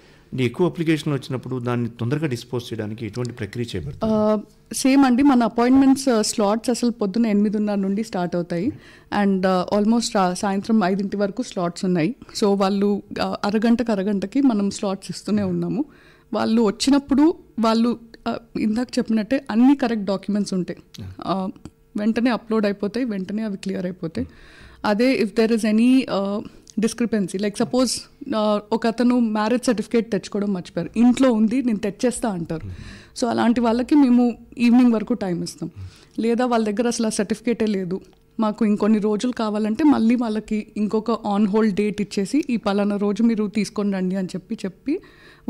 ఎక్కువ అప్లికేషన్ వచ్చినప్పుడు దాన్ని తొందరగా డిస్పోజ్ చేయడానికి ఎటువంటి ప్రక్రియ చేయబడుతుంది?
సేమ్ అండి, మన అపాయింట్మెంట్స్ స్లాట్స్ అసలు పొద్దున్న 8:30 నుండి స్టార్ట్ అవుతాయి. అండ్ ఆల్మోస్ట్ సాయంత్రం 5 వరకు స్లాట్స్ ఉన్నాయి. సో వాళ్ళు అరగంటకి మనం స్లాట్స్ ఇస్తూనే ఉన్నాము. వాళ్ళు వచ్చినప్పుడు వాళ్ళు ఇందాక చెప్పినట్టే అన్ని కరెక్ట్ డాక్యుమెంట్స్ ఉంటాయి, వెంటనే అప్లోడ్ అయిపోతాయి, వెంటనే అవి క్లియర్ అయిపోతాయి. అదే if there is any discrepancy, like suppose ఒక అతను మ్యారేజ్ సర్టిఫికేట్ తెచ్చుకోవడం మర్చిపోయారు, ఇంట్లో ఉంది నేను తెచ్చేస్తా అంటారు. సో అలాంటి వాళ్ళకి మేము ఈవినింగ్ వరకు టైం ఇస్తాం. లేదా వాళ్ళ దగ్గర అసలు ఆ సర్టిఫికేటే లేదు, మాకు ఇంకొన్ని రోజులు కావాలంటే మళ్ళీ వాళ్ళకి ఇంకొక ఆన్ హోల్డ్ డేట్ ఇచ్చేసి ఈ పలానా రోజు మీరు తీసుకొని రండి అని చెప్పి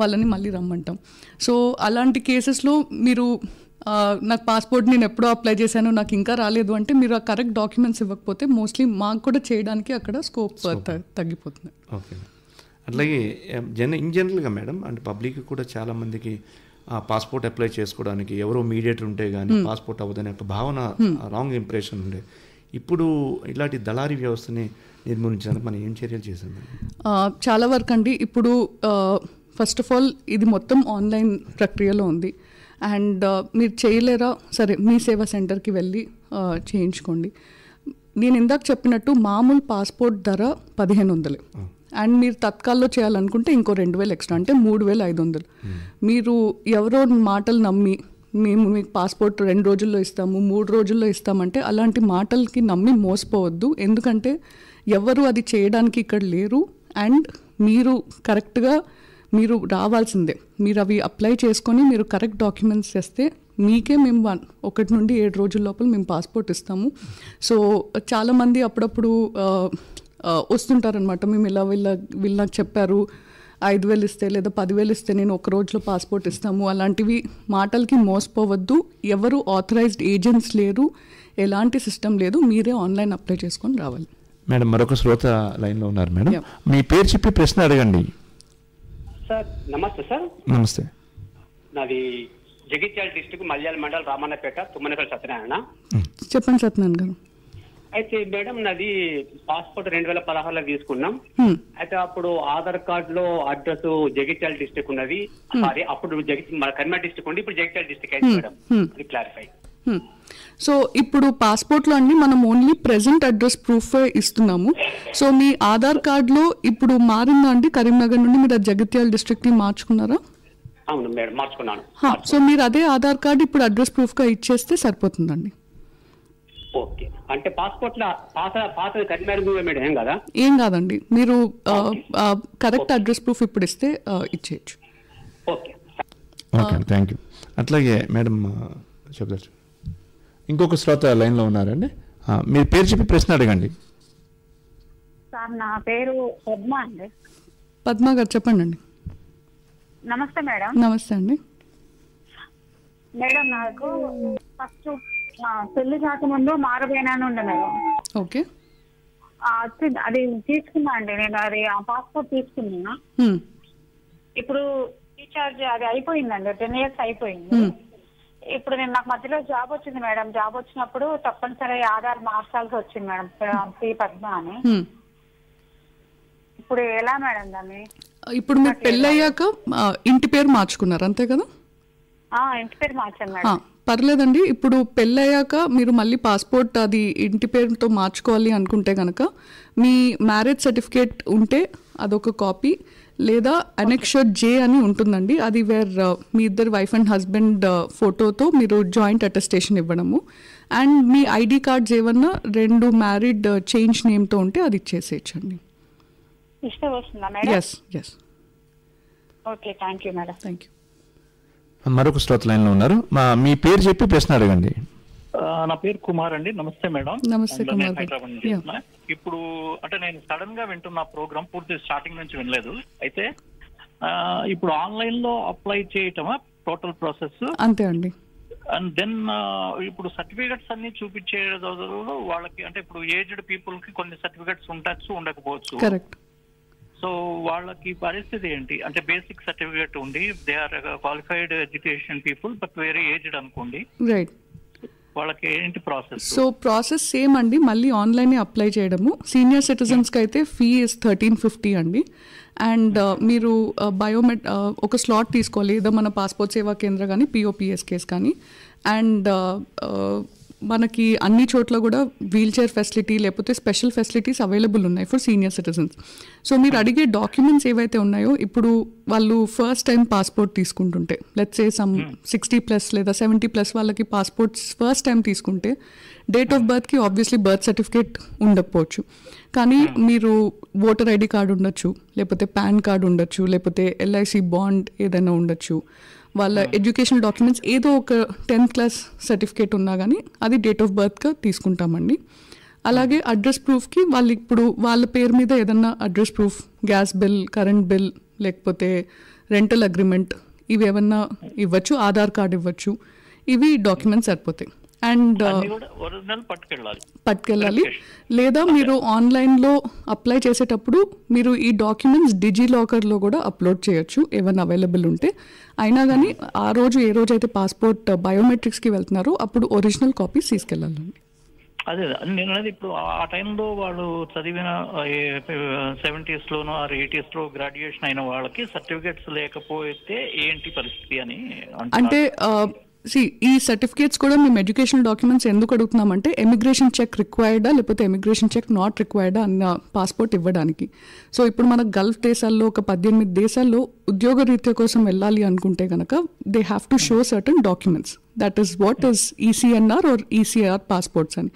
వాళ్ళని మళ్ళీ రమ్మంటాం. సో అలాంటి కేసెస్లో మీరు నాకు పాస్పోర్ట్ నేను ఎప్పుడో అప్లై చేశాను, నాకు ఇంకా రాలేదు అంటే మీరు ఆ కరెక్ట్ డాక్యుమెంట్స్ ఇవ్వకపోతే మోస్ట్లీ మాకు కూడా చేయడానికి అక్కడ స్కోప్ తగ్గిపోతుంది.
ఓకే, అట్లాగే ఇన్ జనరల్గా మేడం, అంటే పబ్లిక్ కూడా చాలామందికి పాస్పోర్ట్ అప్లై చేసుకోవడానికి ఎవరో మీడియేటర్ ఉంటే కానీ పాస్పోర్ట్ అవ్వదనే ఒక భావన, రాంగ్ ఇంప్రెషన్ ఉండే. ఇప్పుడు ఇలాంటి దళారీ వ్యవస్థని నిర్మూలించడానికి మనం ఏం చర్యలు చేసాం?
చాలా వరకు అండి. ఇప్పుడు ఫస్ట్ ఆఫ్ ఆల్ ఇది మొత్తం ఆన్లైన్ ప్రక్రియలో ఉంది. అండ్ మీరు చేయలేరా, సరే మీ సేవా సెంటర్కి వెళ్ళి చేయించుకోండి. నేను ఇందాక చెప్పినట్టు మామూలు పాస్పోర్ట్ ధర 1,500. అండ్ మీరు తత్కాల్లో చేయాలనుకుంటే ఇంకో 2,000 ఎక్స్ట్రా, అంటే 3,500. మీరు ఎవరో మాటలు నమ్మి మేము మీకు పాస్పోర్ట్ 2 రోజుల్లో ఇస్తాము, 3 రోజుల్లో ఇస్తామంటే అలాంటి మాటలకి నమ్మి మోసపోవద్దు. ఎందుకంటే ఎవరు అది చేయడానికి ఇక్కడ లేరు. అండ్ మీరు కరెక్ట్గా మీరు రావాల్సిందే. మీరు అవి అప్లై చేసుకొని మీరు కరెక్ట్ డాక్యుమెంట్స్ చేస్తే మీకే మేము 1 నుండి 7 రోజుల లోపల మేము పాస్పోర్ట్ ఇస్తాము. సో చాలామంది అప్పుడప్పుడు వస్తుంటారనమాట, మేము వీళ్ళు నాకు చెప్పారు 5,000 ఇస్తే లేదా 10,000 ఇస్తే నేను 1 రోజులో పాస్పోర్ట్ ఇస్తాము. అలాంటివి మాటలకి మోసపోవద్దు. ఎవరు ఆథరైజ్డ్ ఏజెంట్స్ లేరు, ఎలాంటి సిస్టమ్ లేదు, మీరే ఆన్లైన్ అప్లై చేసుకొని రావాలి.
మేడం, మరొక శ్రోత లైన్లో ఉన్నారు మేడం. మీ పేరు చెప్పి ప్రశ్న అడగండి.
సార్ నమస్తే. సార్
నమస్తే.
నాది జగిత్యాల డిస్ట్రిక్ట్ మల్యాల మండల్ రామన్నపేట తుమ్మనపల్లి సత్యనారాయణ.
చెప్పండి సత్యనారాయణ గారు.
అయితే మేడం నాది పాస్పోర్ట్ 2016లో తీసుకున్నాం. అయితే అప్పుడు ఆధార్ కార్డులో అడ్రస్ జగిత్యాల డిస్ట్రిక్ట్ ఉన్నది. సారీ, అప్పుడు కరీంనగర్ డిస్ట్రిక్ట్ ఉంది, ఇప్పుడు జగిత్యాల డిస్ట్రిక్ట్ అయింది మేడం. అది క్లారిఫై.
సో ఇప్పుడు పాస్పోర్ట్లో అండి మనం ఓన్లీ ప్రెజెంట్ అడ్రస్ ప్రూఫ్ ఇస్తున్నాము. సో మీ ఆధార్ కార్డులో ఇప్పుడు మారిందా అండి? కరీంనగర్ నుండి మీరు జగిత్యాల డిస్ట్రిక్ట్ని మార్చుకున్నారా?
అవును మేడం, మార్చుకున్నాను.
సో మీరు అదే ఆధార్ కార్డు ఇప్పుడు అడ్రస్ ప్రూఫ్గా ఇచ్చేస్తే సరిపోతుందండి.
ఓకే, అంటే పాస్పోర్ట్లో పాత కరీంనగర్ మేడం ఏం కదా?
ఏం కాదండి, మీరు కరెక్ట్ అడ్రస్ ప్రూఫ్ ఇప్పుడు ఇస్తే ఇచ్చేయచ్చు.
Okay
okay, thank you. అట్లాగే మేడం చెప్తారు, ఇంకొక శ్రోత లైన్లో ఉన్నారండి. మీరు పేరు చెప్పి ప్రశ్న అడగండి.
సార్ నా పేరు పద్మ అండి.
పద్మ గారు చెప్పండి అండి.
నమస్తే మేడం.
నమస్తే అండి.
మేడం నాకు ఫస్ట్ పెళ్లి కాకముందు మారబోయినాను ఉండే మేడం.
ఓకే.
అది తీసుకున్నా అండి నేను, అది ఆ పాస్పోర్ట్ తీసుకున్నా. ఇప్పుడు రీఛార్జ్ అది అయిపోయిందండి, 10 years అయిపోయింది. ఇప్పుడు నేను నాకు మధ్యలో జాబ్ వచ్చింది మేడం. జాబ్ వచ్చినప్పుడు తప్పనిసరి ఆధార్ మార్చాల్సి వచ్చింది మేడం, శ్రీ పద్మ అని. ఇప్పుడు ఎలా మేడం దాన్ని?
ఇప్పుడు మీరు పెళ్ళయ్యాక ఇంటి పేరు మార్చుకున్నారు అంతే కదా?
ఇంటి పేరు మార్చాను మేడం.
పర్లేదండి. ఇప్పుడు పెళ్ళయ్యాక మీరు మళ్ళీ పాస్పోర్ట్ అది ఇంటి పేరుతో మార్చుకోవాలి అనుకుంటే కనుక మీ మ్యారేజ్ సర్టిఫికేట్ ఉంటే అదొక కాపీ, లేదా అనెక్షర్ జే అని ఉంటుందండి. అది వేర్ మీ ఇద్దరు వైఫ్ అండ్ హస్బెండ్ ఫోటోతో మీరు జాయింట్ అటెస్టేషన్ ఇవ్వడము. అండ్ మీ ఐడి కార్డ్స్ ఏమన్నా 2 మ్యారీడ్ చేంజ్ నేమ్తో ఉంటే అది ఇచ్చేసేయచ్చండి.
ఇష్టం వస్తుందా madam?
Yes yes.
Okay, thank you madam.
Thank you.
మరొక శ్రోత లైన్లో ఉన్నారు. మీ పేరు చెప్పి ప్రశ్న అడగండి.
నా పేరు కుమార్ అండి. నమస్తే మేడం.
నమస్తే కుమార్.
ఇప్పుడు అంటే నేను సడన్ గా వింటున్న ప్రోగ్రామ్, పూర్తి స్టార్టింగ్ నుంచి వినలేదు. అయితే ఇప్పుడు ఆన్లైన్ లో అప్లై చేయటమా టోటల్ ప్రాసెస్?
అంతే అండి.
అండ్ దెన్ ఇప్పుడు సర్టిఫికెట్స్ అన్ని చూపించే వాళ్ళకి, అంటే ఇప్పుడు ఏజ్డ్ పీపుల్ కి కొన్ని సర్టిఫికెట్స్ ఉండొచ్చు, ఉండకపోవచ్చు.
కరెక్ట్.
సో వాళ్ళకి పరిస్థితి ఏంటి? అంటే బేసిక్ సర్టిఫికేట్ ఉండి they are qualified education people but very aged అనుకోండి,
రైట్,
వాళ్ళకి ఏంటి ప్రాసెస్?
సో ప్రాసెస్ సేమ్ అండి, మళ్ళీ ఆన్లైన్ అప్లై చేయడము. సీనియర్ సిటిజన్స్కి అయితే ఫీ ఇస్ 1350 అండి. అండ్ మీరు ఒక స్లాట్ తీసుకోవాలి, ఏదో మన పాస్పోర్ట్ సేవా కేంద్ర కానీ POPSKs కానీ. అండ్ మనకి అన్ని చోట్ల కూడా వీల్ చైర్ ఫెసిలిటీ లేకపోతే స్పెషల్ ఫెసిలిటీస్ అవైలబుల్ ఉన్నాయి ఫర్ సీనియర్ సిటిజన్స్. సో మీరు అడిగే డాక్యుమెంట్స్ ఏవైతే ఉన్నాయో, ఇప్పుడు వాళ్ళు ఫస్ట్ టైం పాస్పోర్ట్ తీసుకుంటుంటే, లెట్స్ సే సమ్ 60+ లేదా 70+ వాళ్ళకి పాస్పోర్ట్స్ ఫస్ట్ టైం తీసుకుంటే డేట్ ఆఫ్ బర్త్కి ఆబ్వియస్లీ బర్త్ సర్టిఫికేట్ ఉండకపోవచ్చు, కానీ మీరు ఓటర్ ఐడి కార్డు ఉండొచ్చు, లేకపోతే పాన్ కార్డు ఉండొచ్చు, లేకపోతే LIC బాండ్ ఏదైనా ఉండొచ్చు. వాళ్ళ ఎడ్యుకేషనల్ డాక్యుమెంట్స్ ఏదో ఒక 10th క్లాస్ సర్టిఫికేట్ ఉన్నా కానీ అది డేట్ ఆఫ్ బర్త్గా తీసుకుంటామండి. అలాగే అడ్రస్ ప్రూఫ్కి వాళ్ళు ఇప్పుడు వాళ్ళ పేరు మీద ఏదన్నా address proof, gas bill, current bill, లేకపోతే రెంటల్ అగ్రిమెంట్, ఇవి ఏమన్నా ఇవ్వచ్చు, ఆధార్ కార్డు ఇవ్వచ్చు. ఇవి డాక్యుమెంట్స్ సరిపోతాయి. అండ్ పట్టుకెళ్ళాలి. లేదా మీరు ఆన్లైన్లో అప్లై చేసేటప్పుడు మీరు ఈ డాక్యుమెంట్స్ డిజిలాకర్లో కూడా అప్లోడ్ చేయొచ్చు ఏమైనా అవైలబుల్ ఉంటే. అయినా కానీ ఆ రోజు ఏ రోజు అయితే పాస్పోర్ట్ బయోమెట్రిక్స్కి వెళ్తున్నారో అప్పుడు ఒరిజినల్ కాపీస్ తీసుకెళ్ళాలండి.
అదే నేను అనేది, ఇప్పుడు ఆ టైంలో వాళ్ళు చదివిన 70s లోనో 80s లో గ్రాడ్యుయేషన్ అయిన వాళ్ళకి సర్టిఫికేట్స్ లేకపోతే ఏంటి పరిస్థితి అని
అంటే ఈ సర్టిఫికేట్స్ కూడా మేము ఎడ్యుకేషనల్ డాక్యుమెంట్స్ ఎందుకు అడుగుతున్నామంటే ఎమిగ్రేషన్ చెక్ రిక్వైర్డా లేకపోతే ఎమిగ్రేషన్ చెక్ నాట్ రిక్వైర్డా అన్న పాస్పోర్ట్ ఇవ్వడానికి. సో ఇప్పుడు మన గల్ఫ్ దేశాల్లో ఒక 18 దేశాల్లో ఉద్యోగ రీత్యా కోసం వెళ్ళాలి అనుకుంటే కనుక they have to show certain documents, that is what is ECNR or ECR passports అని.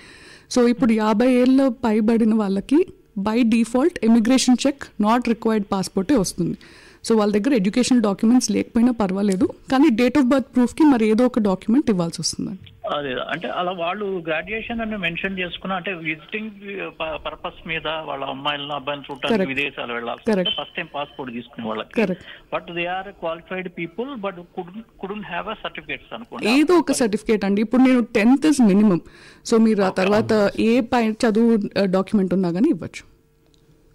సో ఇప్పుడు 50 ఏళ్ళ పైబడిన వాళ్ళకి by default emigration check not required పాస్పోర్టే వస్తుంది. సో వాళ్ళ దగ్గర ఎడ్యుకేషనల్ డాక్యుమెంట్స్ లేకపోయినా పర్వాలేదు, కానీ డేట్ ఆఫ్ బర్త్ ప్రూఫ్కి మరి ఏదో ఒక డాక్యుమెంట్ ఇవ్వాల్సి వస్తుందండి.
అదే అంటే అలా వాళ్ళు గ్రాడ్యుయేషన్ అని మెన్షన్ చేసుకున్నా, అంటే విజిటింగ్ పర్పస్ మీద వాళ్ళ అమ్మాయిలను అబ్బాయిలను చూడటానికి విదేశాలు వెళ్ళాలి, ఫస్ట్ టైం పాస్పోర్ట్ తీసుకునే వాళ్ళకి. But they are qualified people but couldn't have a certificates అనుకోండి,
ఏదో ఒక సర్టిఫికేట్ అండి. ఇప్పుడు నేను 10th ఇస్ మినిమం, సో మీరు ఆ తర్వాత ఏ చదువు డాక్యుమెంట్ ఉన్నా కానీ ఇవ్వచ్చు.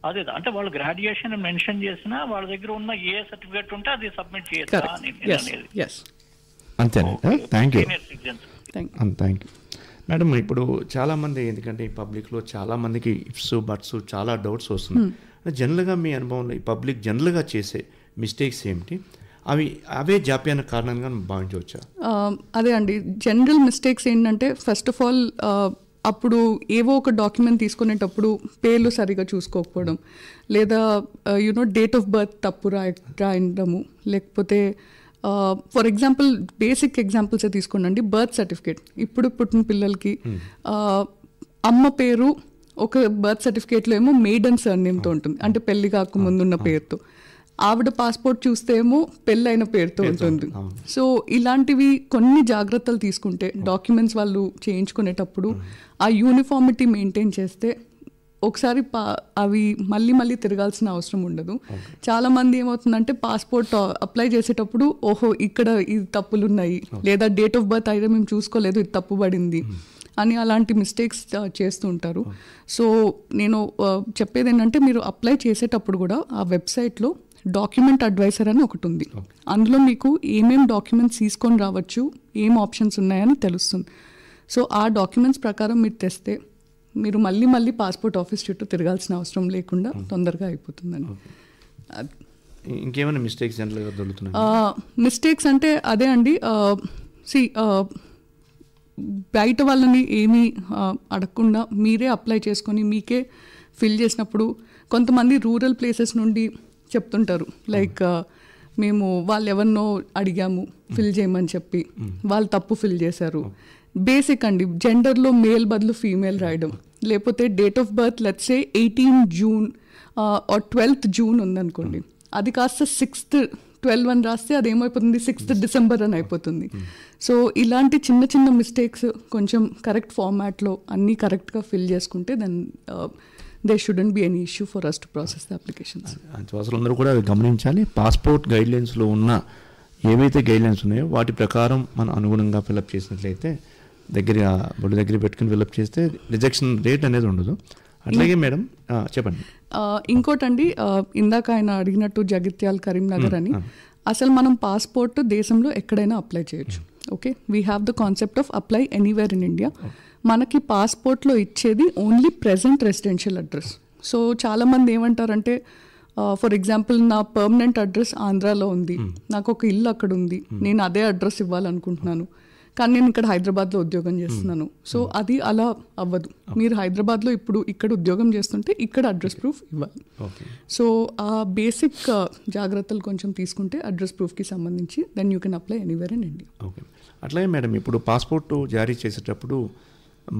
అదే అంటే వాళ్ళు గ్రాడ్యుయేషన్ మెన్షన్ చేసినా వాళ్ళ దగ్గర ఉన్న ఏ సర్టిఫికేట్ ఉంటే అది సబ్మిట్ చేయొచ్చు.
అంతేనండి. Thank you madam. ఇప్పుడు చాలామంది, ఎందుకంటే ఈ పబ్లిక్లో చాలామందికి ఇఫ్స్ బట్స్ చాలా డౌట్స్ వస్తున్నాయి. జనరల్గా మీ అనుభవంలో ఈ పబ్లిక్ జనరల్గా చేసే మిస్టేక్స్ ఏమిటి? అవే జాప్యానికి కారణంగా భావించవచ్చా?
అదే అండి, జనరల్ మిస్టేక్స్ ఏంటంటే ఫస్ట్ ఆఫ్ ఆల్ అప్పుడు ఏవో ఒక డాక్యుమెంట్ తీసుకునేటప్పుడు పేర్లు సరిగా చూసుకోకపోవడం, లేదా డేట్ ఆఫ్ బర్త్ తప్పు రాయడము, లేకపోతే ఫర్ ఎగ్జాంపుల్ బేసిక్ ఎగ్జాంపుల్స్ తీసుకోండి. బర్త్ సర్టిఫికేట్, ఇప్పుడు పుట్టిన పిల్లలకి అమ్మ పేరు ఒక బర్త్ సర్టిఫికేట్లో ఏమో మెయిడన్ సర్నేమ్తో ఉంటుంది, అంటే పెళ్లి కాకముందు ఉన్న పేరుతో. ఆవిడ పాస్పోర్ట్ చూస్తే ఏమో పెళ్ళైన పేరుతో ఉంటుంది. సో ఇలాంటివి కొన్ని జాగ్రత్తలు తీసుకుంటే డాక్యుమెంట్స్ వాళ్ళు చేయించుకునేటప్పుడు ఆ యూనిఫార్మిటీ మెయింటైన్ చేస్తే ఒకసారి అవి మళ్ళీ తిరగాల్సిన అవసరం ఉండదు. చాలామంది ఏమవుతుందంటే పాస్పోర్ట్ అప్లై చేసేటప్పుడు ఓహో ఇక్కడ ఇది తప్పులు ఉన్నాయి, లేదా డేట్ ఆఫ్ బర్త్ అయితే మేము చూసుకోలేదు ఇది తప్పు పడింది అని అలాంటి మిస్టేక్స్ చేస్తూ ఉంటారు. సో నేను చెప్పేది ఏంటంటే మీరు అప్లై చేసేటప్పుడు కూడా ఆ వెబ్సైట్లో డాక్యుమెంట్ అడ్వైజర్ అని ఒకటి ఉంది. అందులో మీకు ఏమేం డాక్యుమెంట్స్ తీసుకొని రావచ్చు, ఏం ఆప్షన్స్ ఉన్నాయని తెలుస్తుంది. సో ఆ డాక్యుమెంట్స్ ప్రకారం మీరు తెస్తే మీరు మళ్ళీ పాస్పోర్ట్ ఆఫీస్ చుట్టూ తిరగాల్సిన అవసరం లేకుండా తొందరగా అయిపోతుందని.
ఇంకేమైనా మిస్టేక్స్
మిస్టేక్స్ అంటే అదే అండి, బయట వాళ్ళని ఏమీ అడగకుండా మీరే అప్లై చేసుకొని మీకే ఫిల్ చేసినప్పుడు కొంతమంది రూరల్ ప్లేసెస్ నుండి చెప్తుంటారు, లైక్ మేము వాళ్ళు ఎవరినో అడిగాము ఫిల్ చేయమని చెప్పి వాళ్ళు తప్పు ఫిల్ చేశారు. బేసిక్ అండి, జెండర్లో మేల్ బదులు ఫీమేల్ రాయడం, లేకపోతే date of birth let's say 18 June or 12th June ఉందనుకోండి, అది కాస్త 6th 12 అని రాస్తే అది ఏమైపోతుంది 6th డిసెంబర్ అని అయిపోతుంది. సో ఇలాంటి చిన్న మిస్టేక్స్ కొంచెం కరెక్ట్ ఫార్మాట్లో అన్నీ కరెక్ట్గా ఫిల్ చేసుకుంటే then there shouldn't be any issue for us to process the applications.
అందరూ కూడా గమనించాలి, పాస్పోర్ట్ గైడ్లైన్స్లో ఉన్న ఏవైతే గైడ్లైన్స్ ఉన్నాయో వాటి ప్రకారం మనం అనుగుణంగా ఫిల్అప్ చేసినట్లయితే బొడ్డు దగ్గర పెట్టుకుని ఫిల్అప్ చేస్తే రిజెక్షన్ రేట్ అనేది ఉండదు. అట్లాగే మేడం చెప్పండి.
ఇంకోటండి, ఇందాక ఆయన అడిగినట్టు జగిత్యాల, కరీంనగర్ అని, అసలు మనం పాస్పోర్ట్ దేశంలో ఎక్కడైనా అప్లై చేయొచ్చు. Okay, we have the concept of apply anywhere in India. మనకి పాస్పోర్ట్లో ఇచ్చేది only present residential address. So చాలామంది ఏమంటారంటే ఫర్ ఎగ్జాంపుల్ నా పర్మనెంట్ అడ్రస్ ఆంధ్రాలో ఉంది, నాకు ఒక ఇల్లు అక్కడ ఉంది, నేను అదే అడ్రస్ ఇవ్వాలనుకుంటున్నాను, కానీ నేను ఇక్కడ హైదరాబాద్లో ఉద్యోగం చేస్తున్నాను. సో అది అలా అవ్వదు. మీరు హైదరాబాద్లో ఇప్పుడు ఇక్కడ ఉద్యోగం చేస్తుంటే ఇక్కడ అడ్రస్ ప్రూఫ్ ఇవ్వాలి. సో ఆ బేసిక్ జాగ్రత్తలు కొంచెం తీసుకుంటే అడ్రస్ ప్రూఫ్కి సంబంధించి then you can apply anywhere in India.
Okay, అట్లాగే మేడం ఇప్పుడు పాస్పోర్ట్ జారీ చేసేటప్పుడు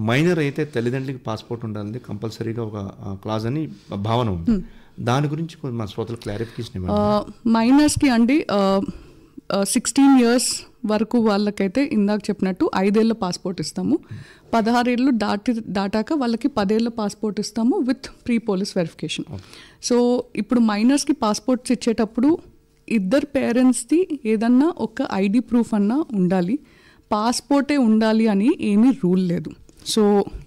మైనర్ అయితే తల్లిదండ్రులకి పాస్పోర్ట్ ఉండాలి కంపల్సరీగా ఒక క్లాజ్ అని భావన ఉంది. దాని గురించి మా శ్రోతలు క్లారిఫికేషన్.
మైనర్స్కి అండి 16 years వరకు వాళ్ళకైతే ఇందాక చెప్పినట్టు 5 ఏళ్ళ పాస్పోర్ట్ ఇస్తాము. 16 ఏళ్ళు దాటాక వాళ్ళకి 10 ఏళ్ళ పాస్పోర్ట్ ఇస్తాము with pre police verification. So ఇప్పుడు మైనర్స్కి పాస్పోర్ట్స్ ఇచ్చేటప్పుడు ఇద్దరు పేరెంట్స్ది ఏదన్నా ఒక ఐడి ప్రూఫ్ అన్నా ఉండాలి, పాస్పోర్టే ఉండాలి అని ఏమీ రూల్ లేదు. సో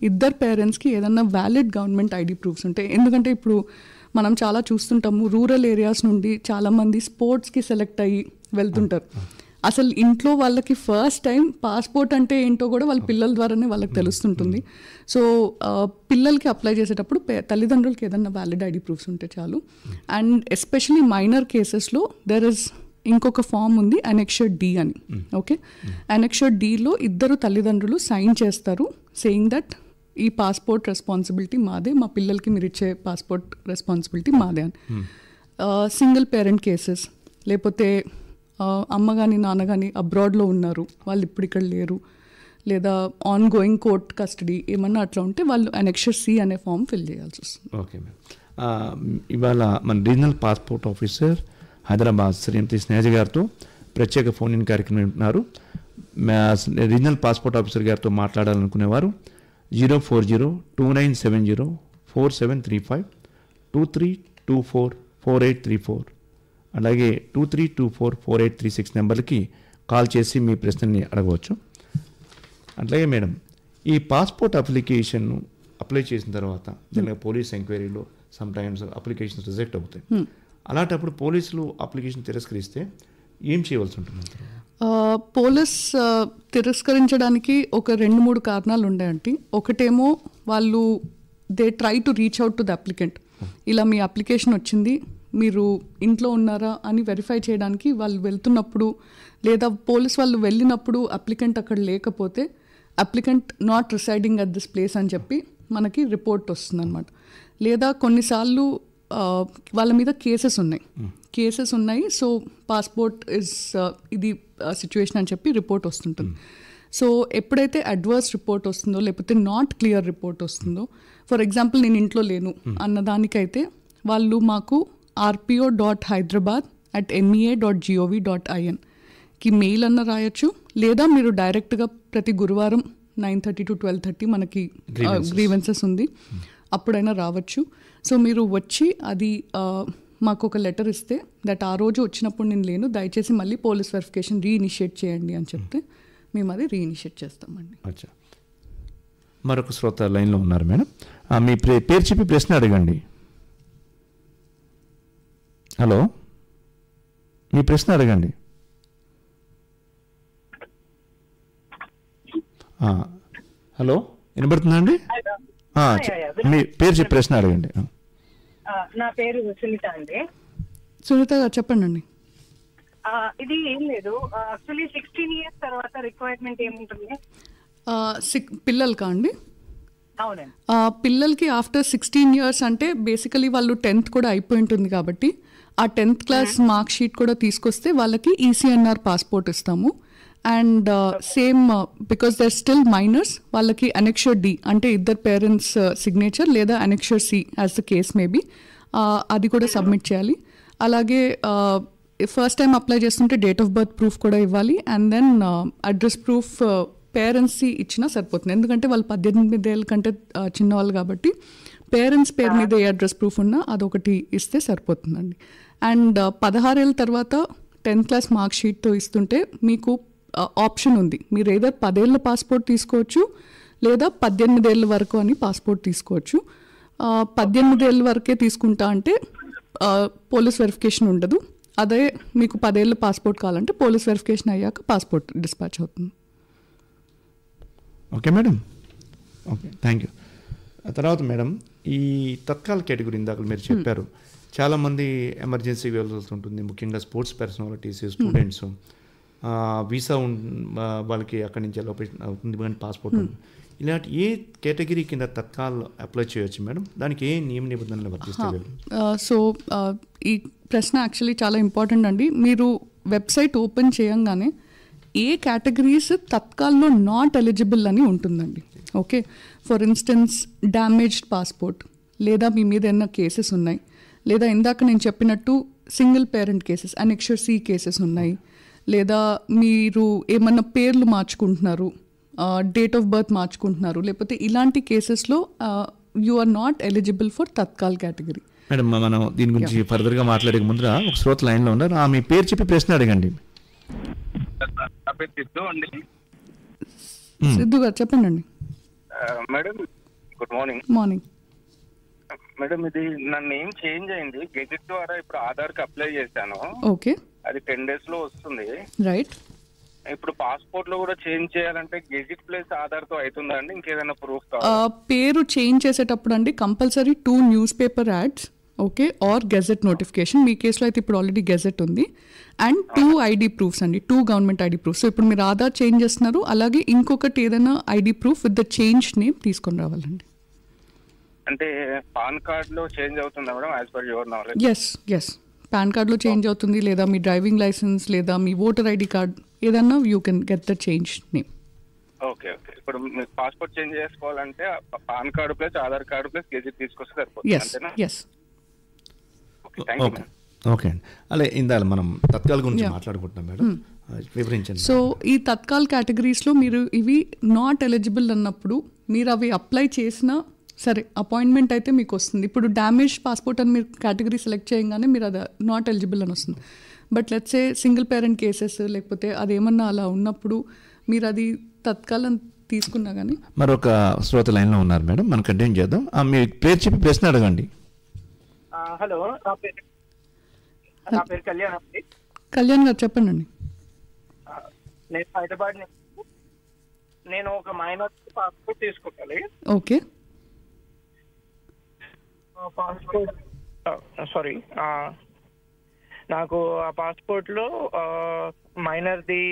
ఇద్దరు పేరెంట్స్కి ఏదన్నా వ్యాలిడ్ గవర్నమెంట్ ఐడి ప్రూఫ్స్ ఉంటాయి. ఎందుకంటే ఇప్పుడు మనం చాలా చూస్తుంటాము, రూరల్ ఏరియాస్ నుండి చాలామంది స్పోర్ట్స్కి సెలెక్ట్ అయ్యి వెళ్తుంటారు. అసలు ఇంట్లో వాళ్ళకి ఫస్ట్ టైం పాస్పోర్ట్ అంటే ఏంటో కూడా వాళ్ళ పిల్లల ద్వారానే వాళ్ళకి తెలుస్తుంటుంది. సో పిల్లలకి అప్లై చేసేటప్పుడు తల్లిదండ్రులకి ఏదన్నా వ్యాలిడ్ ఐడి ప్రూఫ్స్ ఉంటే చాలు. అండ్ ఎస్పెషలీ మైనర్ కేసెస్లో దెర్ ఇస్ ఇంకొక ఫామ్ ఉంది, అనెక్షర్ డి అని. ఓకే, అనెక్షర్ డిలో ఇద్దరు తల్లిదండ్రులు సైన్ చేస్తారు సేయింగ్ దట్ ఈ పాస్పోర్ట్ రెస్పాన్సిబిలిటీ మాదే, మా పిల్లలకి మీరు ఇచ్చే పాస్పోర్ట్ రెస్పాన్సిబిలిటీ మాదే అని. సింగిల్ పేరెంట్ కేసెస్, లేకపోతే అమ్మ కానీ నాన్న కానీ అబ్రాడ్లో ఉన్నారు, వాళ్ళు ఇప్పుడు ఇక్కడ లేరు, లేదా ఆన్ గోయింగ్ కోర్ట్ కస్టడీ ఏమన్నా అట్లా ఉంటే వాళ్ళు అనెక్షర్ సి అనే ఫామ్ ఫిల్ చేయాల్సి వస్తుంది.
ఓకే మ్యామ్, ఇవాళ మన రీజనల్ పాస్పోర్ట్ ఆఫీసర్ హైదరాబాద్ శ్రీమతి స్నేహజ గారితో ప్రత్యేక ఫోన్ ఇన్ కార్యక్రమం ఉంటున్నారు. రీజనల్ పాస్పోర్ట్ ఆఫీసర్ గారితో మాట్లాడాలనుకునేవారు 04029704735 23244834 అలాగే 23244836 నెంబర్కి కాల్ చేసి మీ ప్రశ్నని అడగవచ్చు. అట్లాగే మేడం, ఈ పాస్పోర్ట్ అప్లికేషన్ను అప్లై చేసిన తర్వాత జనరల్గా పోలీస్ ఎంక్వైరీలో సమ్ టైమ్స్ అప్లికేషన్స్ రిజెక్ట్ అవుతాయి. అలాంటప్పుడు పోలీసులు అప్లికేషన్ తిరస్కరిస్తే ఏం చేయవలసి ఉంటుంది?
పోలీస్ తిరస్కరించడానికి ఒక 2-3 కారణాలు ఉన్నాయండి. ఒకటేమో వాళ్ళు they try to reach out to the applicant, ఇలా మీ అప్లికేషన్ వచ్చింది మీరు ఇంట్లో ఉన్నారా అని వెరిఫై చేయడానికి వాళ్ళు వెళ్తున్నప్పుడు, లేదా పోలీస్ వాళ్ళు వెళ్ళినప్పుడు అప్లికెంట్ అక్కడ లేకపోతే applicant not residing at this place అని చెప్పి మనకి రిపోర్ట్ వస్తుంది అనమాట. లేదా కొన్నిసార్లు వాళ్ళ మీద కేసెస్ ఉన్నాయి, సో పాస్పోర్ట్ ఇస్ ఇది సిచ్యువేషన్ అని చెప్పి రిపోర్ట్ వస్తుంటుంది. సో ఎప్పుడైతే అడ్వర్స్ రిపోర్ట్ వస్తుందో, లేకపోతే నాట్ క్లియర్ రిపోర్ట్ వస్తుందో, ఫర్ ఎగ్జాంపుల్ నేను ఇంట్లో లేను అన్నదానికైతే వాళ్ళు మాకు rpo.hyderabad@mea.gov.in మెయిల్ అన్న రాయొచ్చు, లేదా మీరు డైరెక్ట్గా ప్రతి గురువారం 9:30 to 12:30 మనకి గ్రీవెన్సెస్ ఉంది, అప్పుడైనా రావచ్చు. సో మీరు వచ్చి అది మాకు ఒక లెటర్ ఇస్తే దట్ ఆ రోజు వచ్చినప్పుడు నేను లేను, దయచేసి మళ్ళీ పోలీస్ వెరిఫికేషన్ రీఇనిషియేట్ చేయండి అని చెప్తే మేము అది రీఇనిషియేట్ చేస్తామండి.
అచ్చా, మరొక శ్రోత లైన్లో ఉన్నారు మేడం. మీ పేరు చెప్పి ప్రశ్న అడగండి. హలో, మీ ప్రశ్న అడగండి. హలో, వినబడుతుందా అండి? మీ పేరు చెప్పి ప్రశ్న అడగండి.
నా పేరు సునీత అండి.
సునీత గారు చెప్పండి అండి.
ఇది ఏం లేదు, యాక్చువల్లీ 16 years తర్వాత రిక్వైర్మెంట్ ఏముంటుంది?
పిల్లలకా అండి?
అవునండి.
పిల్లలకి ఆఫ్టర్ 16 years అంటే బేసికలీ వాళ్ళు 10th కూడా అయిపోయి ఉంటుంది కాబట్టి ఆ 10th క్లాస్ మార్క్ షీట్ కూడా తీసుకొస్తే వాళ్ళకి ECNR పాస్పోర్ట్ ఇస్తాము. And same because they are still minors, వాళ్ళకి అనెక్షర్ D అంటే ఇద్దరు పేరెంట్స్ సిగ్నేచర్ లేదా annexure C as the case maybe, అది కూడా సబ్మిట్ చేయాలి. అలాగే ఫస్ట్ టైం అప్లై చేస్తుంటే డేట్ ఆఫ్ బర్త్ ప్రూఫ్ కూడా ఇవ్వాలి. అండ్ దెన్ అడ్రస్ ప్రూఫ్ పేరెంట్స్కి ఇచ్చినా సరిపోతుంది, ఎందుకంటే వాళ్ళు 18 ఏళ్ళ కంటే చిన్నవాళ్ళు కాబట్టి పేరెంట్స్ పేరు మీద ఏ అడ్రస్ ప్రూఫ్ ఉన్నా అదొకటి ఇస్తే సరిపోతుందండి. అండ్ 16 ఏళ్ళ తర్వాత 10th క్లాస్ మార్క్ షీట్తో ఇస్తుంటే మీకు ఆప్షన్ ఉంది, మీరు ఏదో 10 ఏళ్ళ పాస్పోర్ట్ తీసుకోవచ్చు లేదా 18 ఏళ్ళ వరకు అని పాస్పోర్ట్ తీసుకోవచ్చు. 18 ఏళ్ళ వరకే తీసుకుంటా అంటే పోలీస్ వెరిఫికేషన్ ఉండదు. అదే మీకు 10 ఏళ్ళ పాస్పోర్ట్ కావాలంటే పోలీస్ వెరిఫికేషన్ అయ్యాక పాస్పోర్ట్ డిస్పాచ్ అవుతుంది.
Okay madam, okay, thank you. తర్వాత మేడం, ఈ తత్కాల్ కేటగిరీ ఇందాక మీరు చెప్పారు, చాలామంది ఎమర్జెన్సీకి వెళ్ళాల్సి ఉంటుంది, ముఖ్యంగా స్పోర్ట్స్ పర్సనాలిటీస్, స్టూడెంట్స్, వీసా వాళ్ళకి అక్కడి నుంచి అవుతుంది కానీ పాస్పోర్ట్ ఉంది. ఇలాంటి ఏ కేటగిరీ కింద తత్కాల్ అప్లై చేయొచ్చు మేడం? దానికి ఏ నియమ నిబంధనలు వర్తిస్తాయి?
సో ఈ ప్రశ్న యాక్చువల్లీ చాలా ఇంపార్టెంట్ అండి. మీరు వెబ్సైట్ ఓపెన్ చేయంగానే ఏ కేటగిరీస్ తత్కాల్లో నాట్ ఎలిజిబుల్ అని ఉంటుందండి. Okay, for instance damaged passport, లేదా మీ మీద ఏమైనా కేసెస్ ఉన్నాయి, లేదా ఇందాక నేను చెప్పినట్టు single parent cases, annexure C cases ఉన్నాయి, లేదా మీరు ఏమన్నా పేర్లు మార్చుకుంటున్నారు, డేట్ ఆఫ్ బర్త్ మార్చుకుంటున్నారు, లేకపోతే ఇలాంటి కేసెస్లో you are not eligible for Tatkal category.
Madam, మనం దీని గురించి ఫర్దర్గా మాట్లాడే ముందర ఒక శ్రోత లైన్లో ఉన్నారు, మీ పేరు చెప్పి ప్రశ్న అడగండి.
సిద్ధు గారు చెప్పండి అండి.
Madam good morning.
Morning
madam, ఇది నా నేమ్ చేంజ్ అయింది, గెజెట్ ద్వారా ఇప్పుడు ఆధార్కి అప్లై చేశాను.
ఓకే,
అది 10 days లో వస్తుంది.
రైట్.
ఇప్పుడు పాస్పోర్ట్ లో కూడా చేంజ్ చేయాలంటే గెజిట్ ప్లస్ ఆధార్ తో అవుతుందా అండి? ఇంకేదైనా ప్రూఫ్
పేరు చేంజ్ చేసేటప్పుడు అండి compulsory 2 newspaper ads, okay, or gazette notification. మీ కేసులో అయితే ఇప్పుడు ఆల్రెడీ గెజెట్ ఉంది. అండ్ 2 ID ప్రూఫ్స్ అండి, 2 గవర్నమెంట్ ID ప్రూఫ్స్. సో ఇప్పుడు మీరు ఆధార్ చేంజ్ చేస్తున్నారు, అలాగే ఇంకొకటి ఏదైనా ID proof with the change name తీసుకొని రావాలండి.
అంటే పాన్ కార్డ్ లో చేంజ్ అవుతుందా madam as per your knowledge?
Yes, pan కార్డ్లో చేంజ్ అవుతుంది, లేదా మీ డ్రైవింగ్ లైసెన్స్, లేదా మీ ఓటర్ ID కార్డ్, ఏదన్నా you can get the change name.
Okay okay. ఇప్పుడు మీకు పాస్పోర్ట్ చేంజ్ చేసుకోవాలంటే pan card plus Aadhaar card plus gazette తీసుకొస్తే సరిపోతుంది అంతేనా?
ఎస్.
ఓకే అండి. అలా ఇందాక మనం తత్కాల్ గురించి మాట్లాడుకుంటున్నాం మేడం, వివరించండి.
సో ఈ తత్కాల్ కేటగిరీస్లో మీరు ఇవి నాట్ ఎలిజిబుల్ అన్నప్పుడు మీరు అవి అప్లై చేసినా సరే అపాయింట్మెంట్ అయితే మీకు వస్తుంది. ఇప్పుడు డ్యామేజ్ పాస్పోర్ట్ అని మీరు కేటగిరీ సెలెక్ట్ చేయగానే మీరు అది నాట్ ఎలిజిబుల్ అని వస్తుంది. But let's say single parent cases లేకపోతే అదేమన్నా అలా ఉన్నప్పుడు మీరు అది తత్కాలం తీసుకున్నా కానీ.
మరొక శ్రోత లైన్లో ఉన్నారు మేడం, మనం కంటిన్యూ చేద్దాం. మీ పేరు చెప్పి ప్రశ్న అడగండి.
హలో, నా పేరు కళ్యాణ్ అండి.
కళ్యాణ్ గారు చెప్పండి అండి.
నేను హైదరాబాద్ నుంచి, నేను ఒక మైనర్ పాస్పోర్ట్ తీసుకుంటాను.
ఓకే,
పాస్పోర్ట్ సారీ, నాకు ఆ పాస్పోర్ట్ లో మైనర్ ది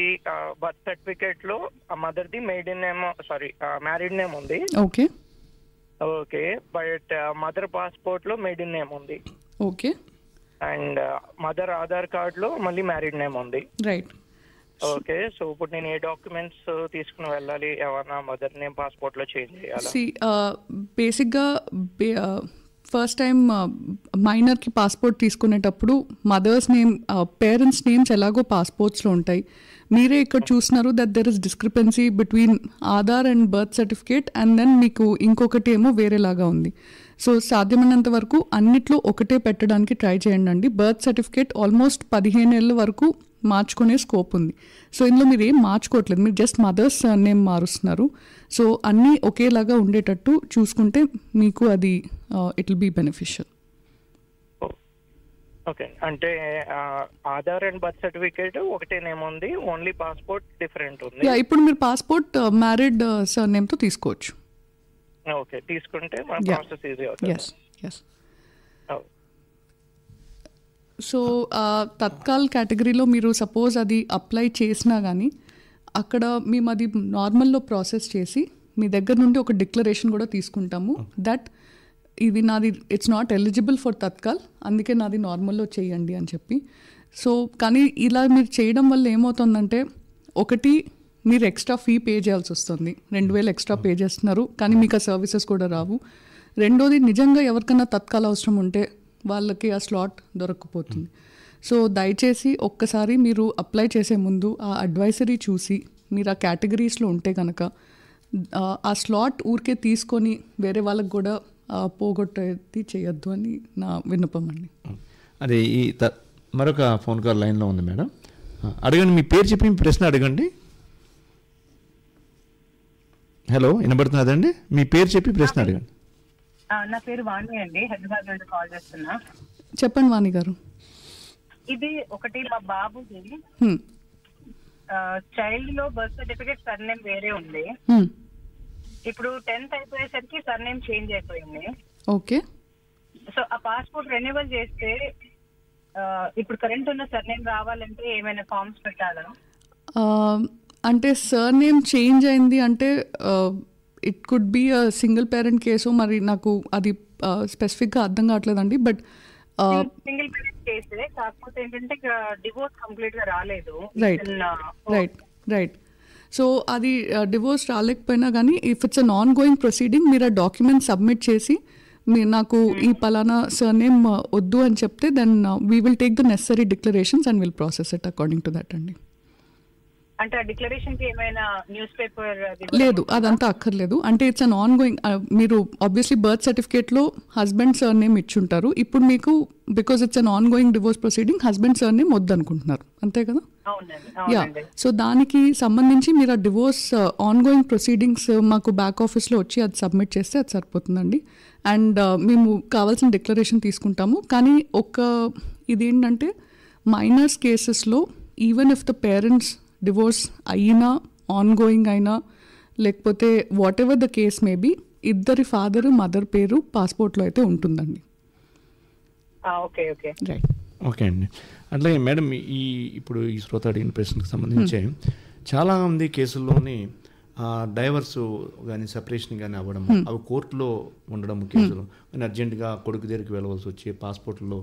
బర్త్ సర్టిఫికేట్ లో mother the maiden name married name ఉంది.
Okay
okay, but mother passport లో మెయిడెన్ నేమ్ ఉంది.
Okay.
And mother Aadhaar card లో మళ్ళీ మ్యారీడ్ నేమ్ ఉంది.
రైట్.
ఓకే, సో ఇప్పుడు నేను ఏ డాక్యుమెంట్స్ తీసుకుని వెళ్ళాలి? ఏమన్నా మదర్ నేమ్ పాస్పోర్ట్ లో చేంజ్ చేయాలి?
బేసిక్గా ఫస్ట్ టైం మైనర్కి పాస్పోర్ట్ తీసుకునేటప్పుడు మదర్స్ నేమ్ పేరెంట్స్ నేమ్స్ ఎలాగో పాస్పోర్ట్స్లో ఉంటాయి. మీరే ఇక్కడ చూస్తున్నారు that there is discrepancy between Aadhaar and birth certificate and then మీకు ఇంకొకటి ఏమో వేరేలాగా ఉంది. సో సాధ్యమైనంత వరకు అన్నిట్లో ఒకటే పెట్టడానికి ట్రై చేయండి అండి. బర్త్ సర్టిఫికేట్ ఆల్మోస్ట్ 15 ఏళ్ళ వరకు మార్చుకునే స్కోప్ ఉంది. సో ఇందులో మీరు ఏం మార్చుకోవట్లేదు, మీరు జస్ట్ మదర్స్ నేమ్ మారుస్తున్నారు. సో అన్నీ ఒకేలాగా ఉండేటట్టు చూసుకుంటే మీకు అది it will be beneficial.
Okay, అంటే ఆధార్ అండ్ బర్త్ సర్టిఫికేట్ ఒకటేనేముంది, ఓన్లీ పాస్పోర్ట్ డిఫరెంట్ ఉంది.
ఇప్పుడు మీరు పాస్పోర్ట్ మ్యారీడ్ సర్ నేమ్తో తీసుకోవచ్చు.
ఓకే, తీసుకుంటే మన ప్రాసెస్ ఈజీ అవుతుంది.
సో తత్కాల్ కేటగిరీలో మీరు సపోజ్ అది అప్లై చేసినా కానీ అక్కడ మేము అది నార్మల్లో ప్రాసెస్ చేసి మీ దగ్గర నుండి ఒక డిక్లరేషన్ కూడా తీసుకుంటాము దట్ ఇది నాది it's not eligible for Tatkal, అందుకే నాది నార్మల్లో చేయండి అని చెప్పి. సో కానీ ఇలా మీరు చేయడం వల్ల ఏమవుతుందంటే, ఒకటి మీరు ఎక్స్ట్రా ఫీ పే చేయాల్సి వస్తుంది, 2000 ఎక్స్ట్రా పే చేస్తున్నారు కానీ మీకు ఆ సర్వీసెస్ కూడా రావు. రెండోది నిజంగా ఎవరికైనా తత్కాల అవసరం ఉంటే వాళ్ళకి ఆ స్లాట్ దొరకకపోతుంది. సో దయచేసి ఒక్కసారి మీరు అప్లై చేసే ముందు ఆ అడ్వైజరీ చూసి మీరు ఆ కేటగిరీస్లో ఉంటే కనుక ఆ స్లాట్ ఊరికే తీసుకొని వేరే వాళ్ళకి కూడా పోగొట్టేది చేయొద్దు అని నా విన్నపం అండి.
అదే ఈ మరొక ఫోన్ కాల్ లైన్లో ఉంది మేడం, అడగండి. మీ పేరు చెప్పి మీ ప్రశ్న అడగండి. హలో, వినబడుతున్నదండి? మీ పేరు చెప్పి ప్రశ్న అడగండి.
నా పేరు వాణి అండి, హైదరాబాద్ నుండి కాల్ చేస్తున్నా.
చెప్పండి వాణి గారు.
ఇది ఒకటి మా బాబుది child low birth certificate surname వేరే ఉంది. ఇప్పుడు 10th అయిపోయేసరికి సర్నేమ్ చేంజ్ అయిపోయింది.
ఓకే.
సో ఆ పాస్పోర్ట్ రెన్యువల్ చేస్తే ఇప్పుడు కరెంట్ ఉన్న సర్నేమ్ రావాలంటే ఏమైనా ఫార్మ్స్ పెట్టాలా?
అంటే సర్నేమ్ చేంజ్ అయింది అంటే it could be a single parent case, మరి నాకు అది స్పెసిఫిక్గా అర్థం కావట్లేదండి. బట్
సింగిల్ పేరెంట్ కేసే, కాకపోతే ఏంటంటే డివోర్స్ కంప్లీట్ గా రాలేదు.
రైట్. సో అది డివోర్స్ రాలేకపోయినా కానీ if it's an on going proceeding మీరు ఆ డాక్యుమెంట్ సబ్మిట్ చేసి మీరు నాకు ఈ పలానా సర్నేమ్ వద్దు అని చెప్తే then we will take the necessary declarations and will process it according to that అండి.
అంటే ఆ డిక్లరేషన్ కి ఏమైనా న్యూస్ పేపర్
లేదు, అదంతా అక్కర్లేదు. అంటే ఇట్స్ అన్ ఆన్ గోయింగ్, మీరు ఆబ్వియస్లీ బర్త్ సర్టిఫికేట్లో హస్బెండ్ సర్నేమ్ ఇచ్చుంటారు. ఇప్పుడు మీకు because it's an on going divorce proceeding husband surname వద్దు అనుకుంటున్నారు, అంతే కదా? యా. సో దానికి సంబంధించి మీరు ఆ డివోర్స్ ఆన్ గోయింగ్ ప్రొసీడింగ్స్ మాకు బ్యాక్ ఆఫీస్లో వచ్చి అది సబ్మిట్ చేస్తే అది సరిపోతుందండి. అండ్ మేము కావాల్సిన డిక్లరేషన్ తీసుకుంటాము. కానీ ఇదేంటంటే మైనర్స్ కేసెస్లో even if the parents divorce అయినా ఆన్ గోయింగ్ అయినా లేకపోతే whatever the case may be ఇద్దరి ఫాదర్ మదర్ పేరు పాస్పోర్ట్లో అయితే ఉంటుందండి.
ఓకే అండి. అట్లాగే మేడం, ఇప్పుడు ఈ శ్రోత అడిగిన ప్రశ్నకు సంబంధించి చాలామంది కేసుల్లోని డైవర్స్ కానీ సెపరేషన్ కానీ అవ్వడం, అవి కోర్టులో ఉండడం కేసులు కానీ అర్జెంటుగా కొడుకు దగ్గరికి వెళ్ళవలసి వచ్చి పాస్పోర్ట్లో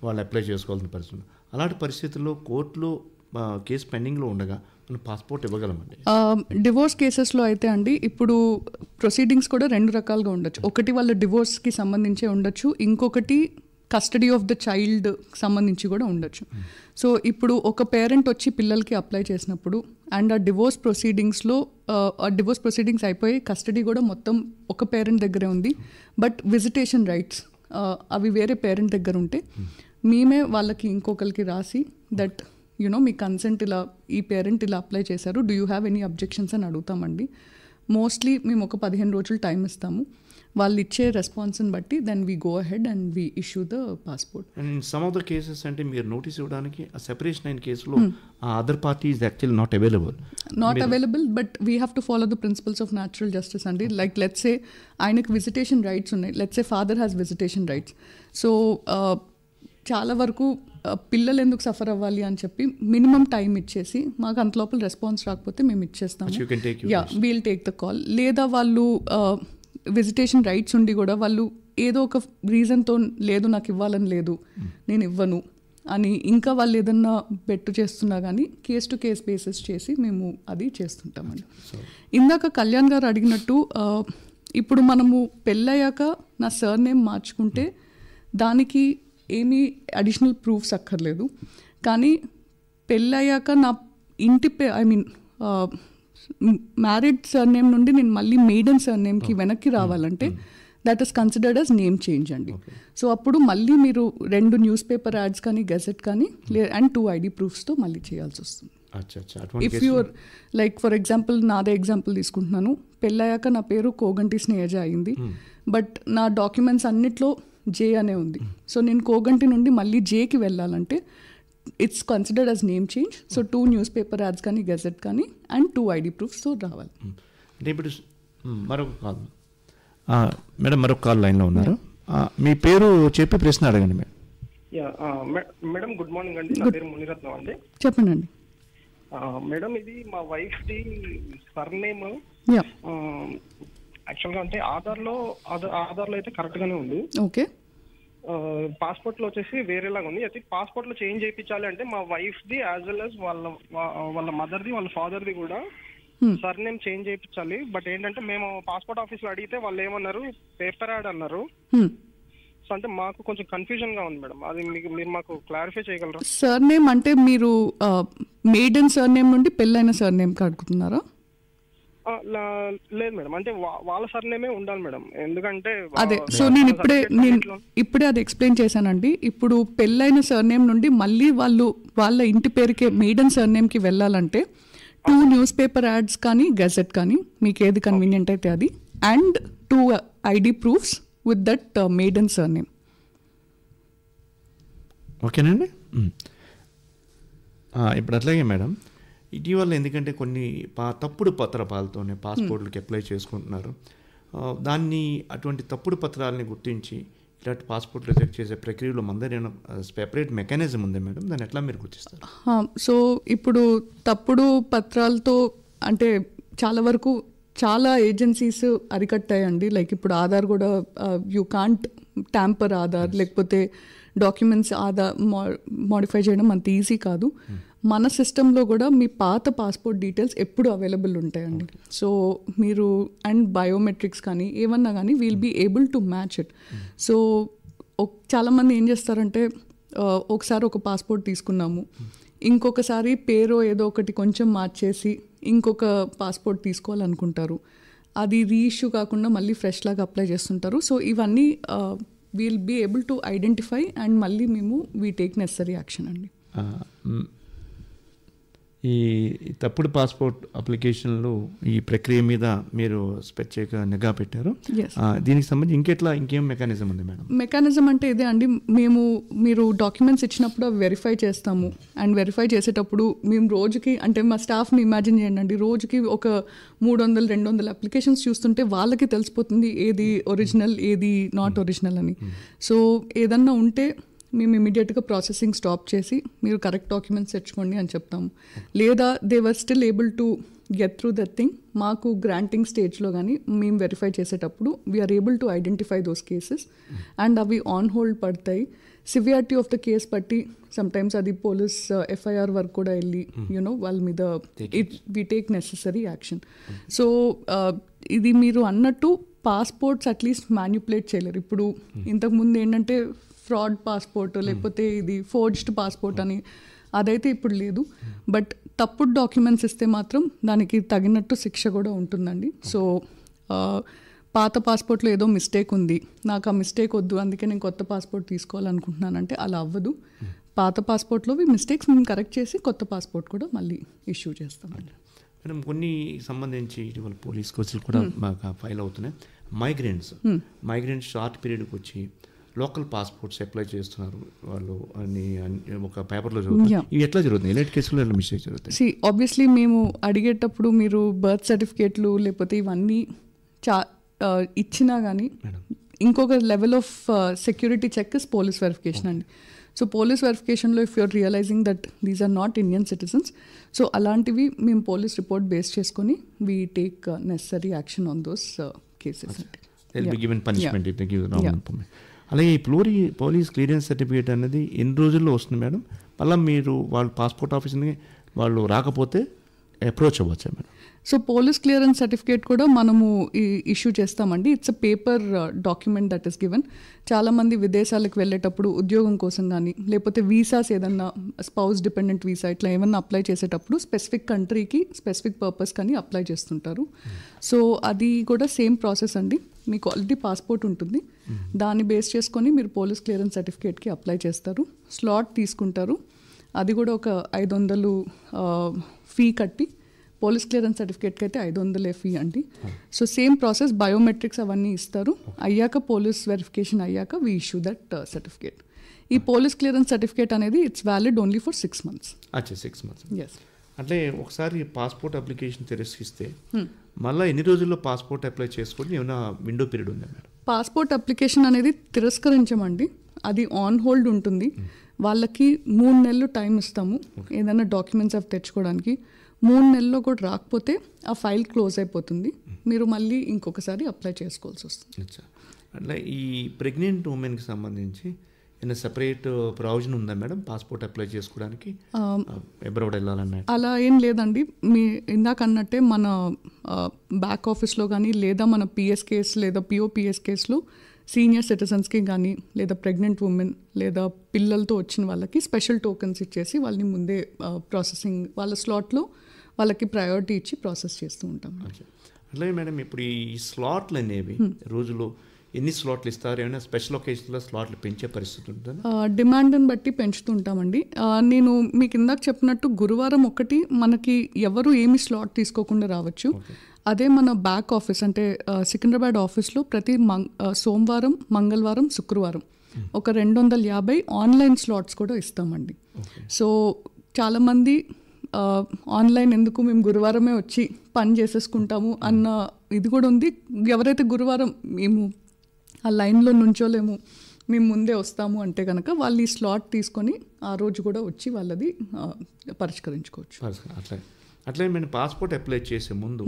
వాళ్ళు అప్లై చేసుకోవాల్సిన పరిస్థితులు, అలాంటి పరిస్థితుల్లో కోర్టులో కేసు పెండింగ్లో ఉండగా మనం పాస్పోర్ట్ ఇవ్వగలమండి?
డివోర్స్ కేసెస్లో అయితే అండి ఇప్పుడు ప్రొసీడింగ్స్ కూడా 2 రకాలుగా ఉండొచ్చు. ఒకటి వాళ్ళ డివోర్స్కి సంబంధించే ఉండొచ్చు, ఇంకొకటి కస్టడీ ఆఫ్ ద చైల్డ్ సంబంధించి కూడా ఉండొచ్చు. సో ఇప్పుడు ఒక పేరెంట్ వచ్చి పిల్లలకి అప్లై చేసినప్పుడు అండ్ ఆ డివోర్స్ ప్రొసీడింగ్స్ అయిపోయి కస్టడీ కూడా మొత్తం ఒక పేరెంట్ దగ్గరే ఉంది, బట్ విజిటేషన్ రైట్స్ అవి వేరే పేరెంట్ దగ్గర ఉంటే మేమే వాళ్ళకి ఇంకొకరికి రాసి దట్ మీ కన్సెంట్ ఇలా ఈ పేరెంట్ ఇలా అప్లై చేశారు, do you have any objections అని అడుగుతామండి. మోస్ట్లీ మేము ఒక 15 రోజులు టైం ఇస్తాము. వాళ్ళు ఇచ్చే రెస్పాన్స్ని బట్టి then we go ahead and we issue the passport.
And some of the cases అంటే మీరు నోటీస్ ఇవ్వడానికి సెపరేషన్ అయిన కేసులో other party is actually not available
but we have to follow the principles of natural justice అండి. Like let's say ఆయనకు visitation rights ఉన్నాయి, let's say father has visitation rights. So చాలా వరకు పిల్లలు ఎందుకు సఫర్ అవ్వాలి అని చెప్పి మినిమం టైం ఇచ్చేసి మాకు అంత లోపల రెస్పాన్స్ రాకపోతే మేము ఇచ్చేస్తాము. We'll take the call. లేదా వాళ్ళు విజిటేషన్ రైట్స్ ఉండి కూడా వాళ్ళు ఏదో ఒక రీజన్తో లేదు నాకు ఇవ్వాలని లేదు నేను ఇవ్వను అని ఇంకా వాళ్ళు ఏదన్నా బెట్టు చేస్తున్నా కానీ కేస్ టు కేస్ బేసిస్ చేసి మేము అది చేస్తుంటామండి. ఇందాక కళ్యాణ్ గారు అడిగినట్టు ఇప్పుడు మనము పెళ్ళయ్యాక నా సర్నేమ్ మార్చుకుంటే దానికి ఏమీ అడిషనల్ ప్రూఫ్స్ అక్కర్లేదు. కానీ పెళ్ళయ్యాక నా ఇంటి మ్యారీడ్ సర్నేమ్ నుండి నేను మళ్ళీ మెయిడన్ సర్నేమ్కి వెనక్కి రావాలంటే that is considered as name change అండి. సో అప్పుడు మళ్ళీ మీరు 2 న్యూస్ పేపర్ యాడ్స్ కానీ గెజెట్ కానీ అండ్ 2 ID ప్రూఫ్స్తో మళ్ళీ చేయాల్సి వస్తుంది. If you're like for example నాదే ఎగ్జాంపుల్ తీసుకుంటున్నాను, పెళ్ళయ్యాక నా పేరు కోగంటి స్నేహజ అయింది, బట్ నా డాక్యుమెంట్స్ అన్నిట్లో జే అనే ఉంది. సో నేను కోగంటి నుండి మళ్ళీ జేకి వెళ్ళాలంటే it's considered as name change. So 2 newspaper ads కానీ గెజెట్ కానీ అండ్ 2 ID ప్రూఫ్స్తో రావాలి.
అంటే ఇప్పుడు మరొక కాల్ మేడం, మరొక కాల్ లైన్లో ఉన్నారు. మీ పేరు చెప్పి ప్రశ్న అడగండి మేడం.
మేడం గుడ్ మార్నింగ్ అండి, నా పేరు మునిరత్నం అండి.
చెప్పండి అండి.
మేడం ఇది మా వైఫ్ ది సర్నేమ్ యాక్చువల్గా అంటే ఆధార్లో అయితే కరెక్ట్ గానే ఉంది.
ఓకే.
పాస్పోర్ట్ లో వచ్చేసి వేరేలాగా ఉంది. అయితే పాస్పోర్ట్ లో చేంజ్ చేయించాలి అంటే మా wife the as well as వాళ్ళ మదర్ ది వాళ్ళ ఫాదర్ ది కూడా సర్నేమ్ చేంజ్ చేయించాలి. బట్ ఏంటంటే మేము పాస్పోర్ట్ ఆఫీస్ లో అడిగితే వాళ్ళు ఏమన్నారు, పేపర్ యాడ్ అన్నారు. సో అంటే మాకు కొంచెం కన్ఫ్యూజన్ గా ఉంది మేడం, అది మీరు మాకు క్లారిఫై చేయగలరా?
సర్నేమ్ అంటే మీరు మెయిడన్ సర్నేమ్ నుండి పెళ్ళైన సర్నేమ్ కి అడుగుతున్నారా?
లేదు మేడం, అంటే వాళ్ళ సర్నేమే ఉండాలి మేడం, ఎందుకంటే
అదే. సో నేను ఇప్పుడే అది ఎక్స్ప్లెయిన్ చేశానండి. ఇప్పుడు పెళ్ళైన సర్నేమ్ నుండి మళ్ళీ వాళ్ళ ఇంటి పేరుకే మెయిడన్ సర్నేమ్కి వెళ్ళాలంటే 2 న్యూస్ పేపర్ యాడ్స్ కానీ గెజెట్ కానీ మీకు ఏది కన్వీనియంట్ అయితే అది, and 2 ID proofs with that maiden surname.
ఓకేనండి. ఇప్పుడు అట్లాగే మేడం, ఇటీవల ఎందుకంటే కొన్ని తప్పుడు పత్రాలతోనే పాస్పోర్ట్లకి అప్లై చేసుకుంటున్నారు. దాన్ని అటువంటి తప్పుడు పత్రాలని గుర్తించి ఇలాంటి పాస్పోర్ట్ రిజెక్ట్ చేసే ప్రక్రియలో మందరైన సెపరేట్ మెకానిజం ఉంది మేడం, దాన్ని ఎట్లా మీరు గుర్తిస్తారు?
సో ఇప్పుడు తప్పుడు పత్రాలతో అంటే చాలా వరకు చాలా ఏజెన్సీస్ అరికట్టాయండి. లైక్ ఇప్పుడు ఆధార్ కూడా యూ కాంట్ ట్యాంపర్ ఆధార్, లేకపోతే డాక్యుమెంట్స్ ఆధార్ మోడిఫై చేయడం అంత ఈజీ కాదు. మన సిస్టంలో కూడా మీ పాత పాస్పోర్ట్ డీటెయిల్స్ ఎప్పుడు అవైలబుల్ ఉంటాయండి. సో మీరు అండ్ బయోమెట్రిక్స్ కానీ ఏమన్నా కానీ we'll be able to match it. So చాలామంది ఏం చేస్తారంటే ఒకసారి ఒక పాస్పోర్ట్ తీసుకున్నాము, ఇంకొకసారి పేరు ఏదో ఒకటి కొంచెం మార్చేసి ఇంకొక పాస్పోర్ట్ తీసుకోవాలనుకుంటారు. అది రీఇష్యూ కాకుండా మళ్ళీ ఫ్రెష్ లాగా అప్లై చేస్తుంటారు. సో ఇవన్నీ we'll be able to identify and మళ్ళీ మేము వీ టేక్ నెసరీ యాక్షన్ అండి.
ఈ తప్పుడు పాస్పోర్ట్ అప్లికేషన్లు ఈ ప్రక్రియ మీద మీరు ప్రత్యేక నిఘా పెట్టారు. దీనికి సంబంధించి ఇంకేం మెకానిజం ఉంది మేడం?
మెకానిజం అంటే ఇదే అండి, మీరు డాక్యుమెంట్స్ ఇచ్చినప్పుడు అవి వెరిఫై చేస్తాము. అండ్ వెరిఫై చేసేటప్పుడు మేము రోజుకి అంటే మా స్టాఫ్ని ఇమాజిన్ చేయండి, రోజుకి ఒక 300-200 అప్లికేషన్స్ చూస్తుంటే వాళ్ళకి తెలిసిపోతుంది ఏది ఒరిజినల్ ఏది నాట్ ఒరిజినల్ అని. సో ఏదన్నా ఉంటే మేము ఇమీడియట్గా ప్రాసెసింగ్ స్టాప్ చేసి మీరు కరెక్ట్ డాక్యుమెంట్స్ తెచ్చుకోండి అని చెప్తాము. లేదా they were still able to get through that thing, మాకు గ్రాంటింగ్ స్టేజ్లో కానీ మేము వెరిఫై చేసేటప్పుడు we are able to identify those cases and అవి ఆన్ హోల్డ్ పడతాయి. సివియారిటీ ఆఫ్ ద కేస్ బట్టి సమ్టైమ్స్ అది పోలీస్ FIR వరకు కూడా వెళ్ళి వాళ్ళ మీద we take necessary action. So ఇది మీరు అన్నట్టు పాస్పోర్ట్స్ అట్లీస్ట్ మ్యాన్యుపులేట్ చేయలేరు. ఇప్పుడు ఇంతకుముందు ఏంటంటే ఫ్రాడ్ పాస్పోర్ట్ లేకపోతే ఇది ఫోర్జ్డ్ పాస్పోర్ట్ అని, అదైతే ఇప్పుడు లేదు. బట్ తప్పుడు డాక్యుమెంట్స్ ఇస్తే మాత్రం దానికి తగినట్టు శిక్ష కూడా ఉంటుందండి. సో పాత పాస్పోర్ట్లో ఏదో మిస్టేక్ ఉంది, నాకు ఆ మిస్టేక్ వద్దు అందుకే నేను కొత్త పాస్పోర్ట్ తీసుకోవాలనుకుంటున్నానంటే అలా అవ్వదు. పాత పాస్పోర్ట్లో మిస్టేక్స్ మేము కరెక్ట్ చేసి కొత్త పాస్పోర్ట్ కూడా మళ్ళీ ఇష్యూ చేస్తామండి.
మేడం కొన్ని సంబంధించి ఇటీవల పోలీస్ కేసులు కూడా మాకు ఫైల్ అవుతున్నాయి. మైగ్రెంట్స్ షార్ట్ పీరియడ్కి వచ్చి లోకల్ పాస్పోర్ట్స్ అప్లై చేస్తున్నారు వాళ్ళు అని ఒక పేపర్లో చదువుతారు. ఇవి ఎట్లా జరుగుతుంది? ఎలాంటి కేసులు మిస్టేక్ జరుగుతాయి?
ఆబ్వియస్లీ మేము అడిగేటప్పుడు మీరు బర్త్ సర్టిఫికేట్లు లేకపోతే ఇవన్నీ ఇచ్చినా కానీ ఇంకొక level of security check is police verification అండి. సో పోలీస్ వెరిఫికేషన్లో if you are realising that these are not Indian citizens, so అలాంటివి మేము పోలీస్ రిపోర్ట్ బేస్ చేసుకొని we take necessary action on those cases.
అలాగే ఈ పోలీస్ క్లియరెన్స్ సర్టిఫికేట్ అనేది ఎన్ని రోజుల్లో వస్తుంది మేడం? మళ్ళీ మీరు వాళ్ళు పాస్పోర్ట్ ఆఫీస్ని వాళ్ళు రాకపోతే అప్రోచ్ అవ్వచ్చా madam?
So police clearance certificate కూడా మనము ఇష్యూ చేస్తామండి. It's a paper document that is given. చాలామంది విదేశాలకు వెళ్ళేటప్పుడు ఉద్యోగం కోసం కానీ లేకపోతే వీసాస్ ఏదన్నా స్పౌస్ డిపెండెంట్ వీసా ఇట్లా ఏమన్నా అప్లై చేసేటప్పుడు స్పెసిఫిక్ కంట్రీకి స్పెసిఫిక్ పర్పస్ కానీ అప్లై చేస్తుంటారు. సో అది కూడా సేమ్ ప్రాసెస్ అండి. మీకు ఆల్రెడీ పాస్పోర్ట్ ఉంటుంది, దాన్ని బేస్ చేసుకొని మీరు పోలీస్ క్లియరెన్స్ సర్టిఫికేట్కి అప్లై చేస్తారు, స్లాట్ తీసుకుంటారు. అది కూడా ఒక 500 ఫీ కట్టి పోలీస్ క్లియరెన్స్ సర్టిఫికేట్కి అయితే 500 ఫీ అండి. సో సేమ్ ప్రాసెస్, బయోమెట్రిక్స్ అవన్నీ ఇస్తారు. అయ్యాక పోలీస్ వెరిఫికేషన్ అయ్యాక వీ ఇష్యూ దట్ సర్టిఫికేట్. ఈ పోలీస్ క్లియరెన్స్ సర్టిఫికేట్ అనేది it's valid only for 6 months.
అచ్చా, 6 months.
ఎస్.
అంటే ఒకసారి పాస్పోర్ట్ అప్లికేషన్ తిరస్కరిస్తే మళ్ళీ ఎన్ని రోజుల్లో పాస్పోర్ట్ అప్లై చేసుకొని ఏమైనా విండో పీరియడ్ ఉందా మేడం?
పాస్పోర్ట్ అప్లికేషన్ అనేది తిరస్కరించమండి, అది ఆన్ హోల్డ్ ఉంటుంది. వాళ్ళకి 3 నెలలు టైం ఇస్తాము ఏదైనా డాక్యుమెంట్స్ అవి తెచ్చుకోవడానికి. 3 నెలల్లో కూడా రాకపోతే ఆ ఫైల్ క్లోజ్ అయిపోతుంది, మీరు మళ్ళీ ఇంకొకసారి అప్లై చేసుకోవాల్సి వస్తుంది.
అట్లా ఈ ప్రెగ్నెంట్ ఉమెన్కి సంబంధించి ఏమైనా సెపరేట్ ప్రొవిజన్ ఉందా మేడం పాస్పోర్ట్ అప్లై చేసుకోవడానికి అబ్రాడ్ వెళ్ళాలన్నా?
అలా ఏం లేదండి. మీ ఇందాక అన్నట్టే మన బ్యాక్ ఆఫీస్లో కానీ లేదా మన పిఎస్కేస్ లేదా పిఓపిఎస్కేస్లో సీనియర్ సిటిజన్స్కి కానీ లేదా ప్రెగ్నెంట్ ఉమెన్ లేదా పిల్లలతో వచ్చిన వాళ్ళకి స్పెషల్ టోకెన్స్ ఇచ్చేసి వాళ్ళని ముందే ప్రాసెసింగ్ వాళ్ళ స్లాట్లో వాళ్ళకి ప్రయారిటీ ఇచ్చి ప్రాసెస్ చేస్తూ ఉంటాం.
అట్లాగే మేడం, ఇప్పుడు ఈ స్లాట్లు అనేవి రోజులో ఎన్ని స్లాట్లు ఇస్తారు? ఏమైనా స్పెషల్ ఒకేషన్లో స్లాట్లు పెంచే పరిస్థితి ఉంటుంది?
డిమాండ్ని బట్టి పెంచుతుంటామండి. నేను మీకు ఇందాక చెప్పినట్టు గురువారం ఒకటి మనకి ఎవరు ఏమి స్లాట్ తీసుకోకుండా రావచ్చు. అదే మన బ్యాక్ ఆఫీస్ అంటే సికింద్రాబాద్ ఆఫీస్లో ప్రతి సోమవారం, మంగళవారం, శుక్రవారం ఒక 250 ఆన్లైన్ స్లాట్స్ కూడా ఇస్తామండి. సో చాలామంది ఆన్లైన్ ఎందుకు, మేము గురువారమే వచ్చి పని చేసేసుకుంటాము అన్న ఇది కూడా ఉంది. ఎవరైతే గురువారం మేము ఆ లైన్లో నుంచోలేము, మేము ముందే వస్తాము అంటే కనుక వాళ్ళు ఈ స్లాట్ తీసుకొని ఆ రోజు కూడా వచ్చి వాళ్ళది పరిష్కరించుకోవచ్చు.
అట్లే మేము పాస్పోర్ట్ అప్లై చేసే ముందు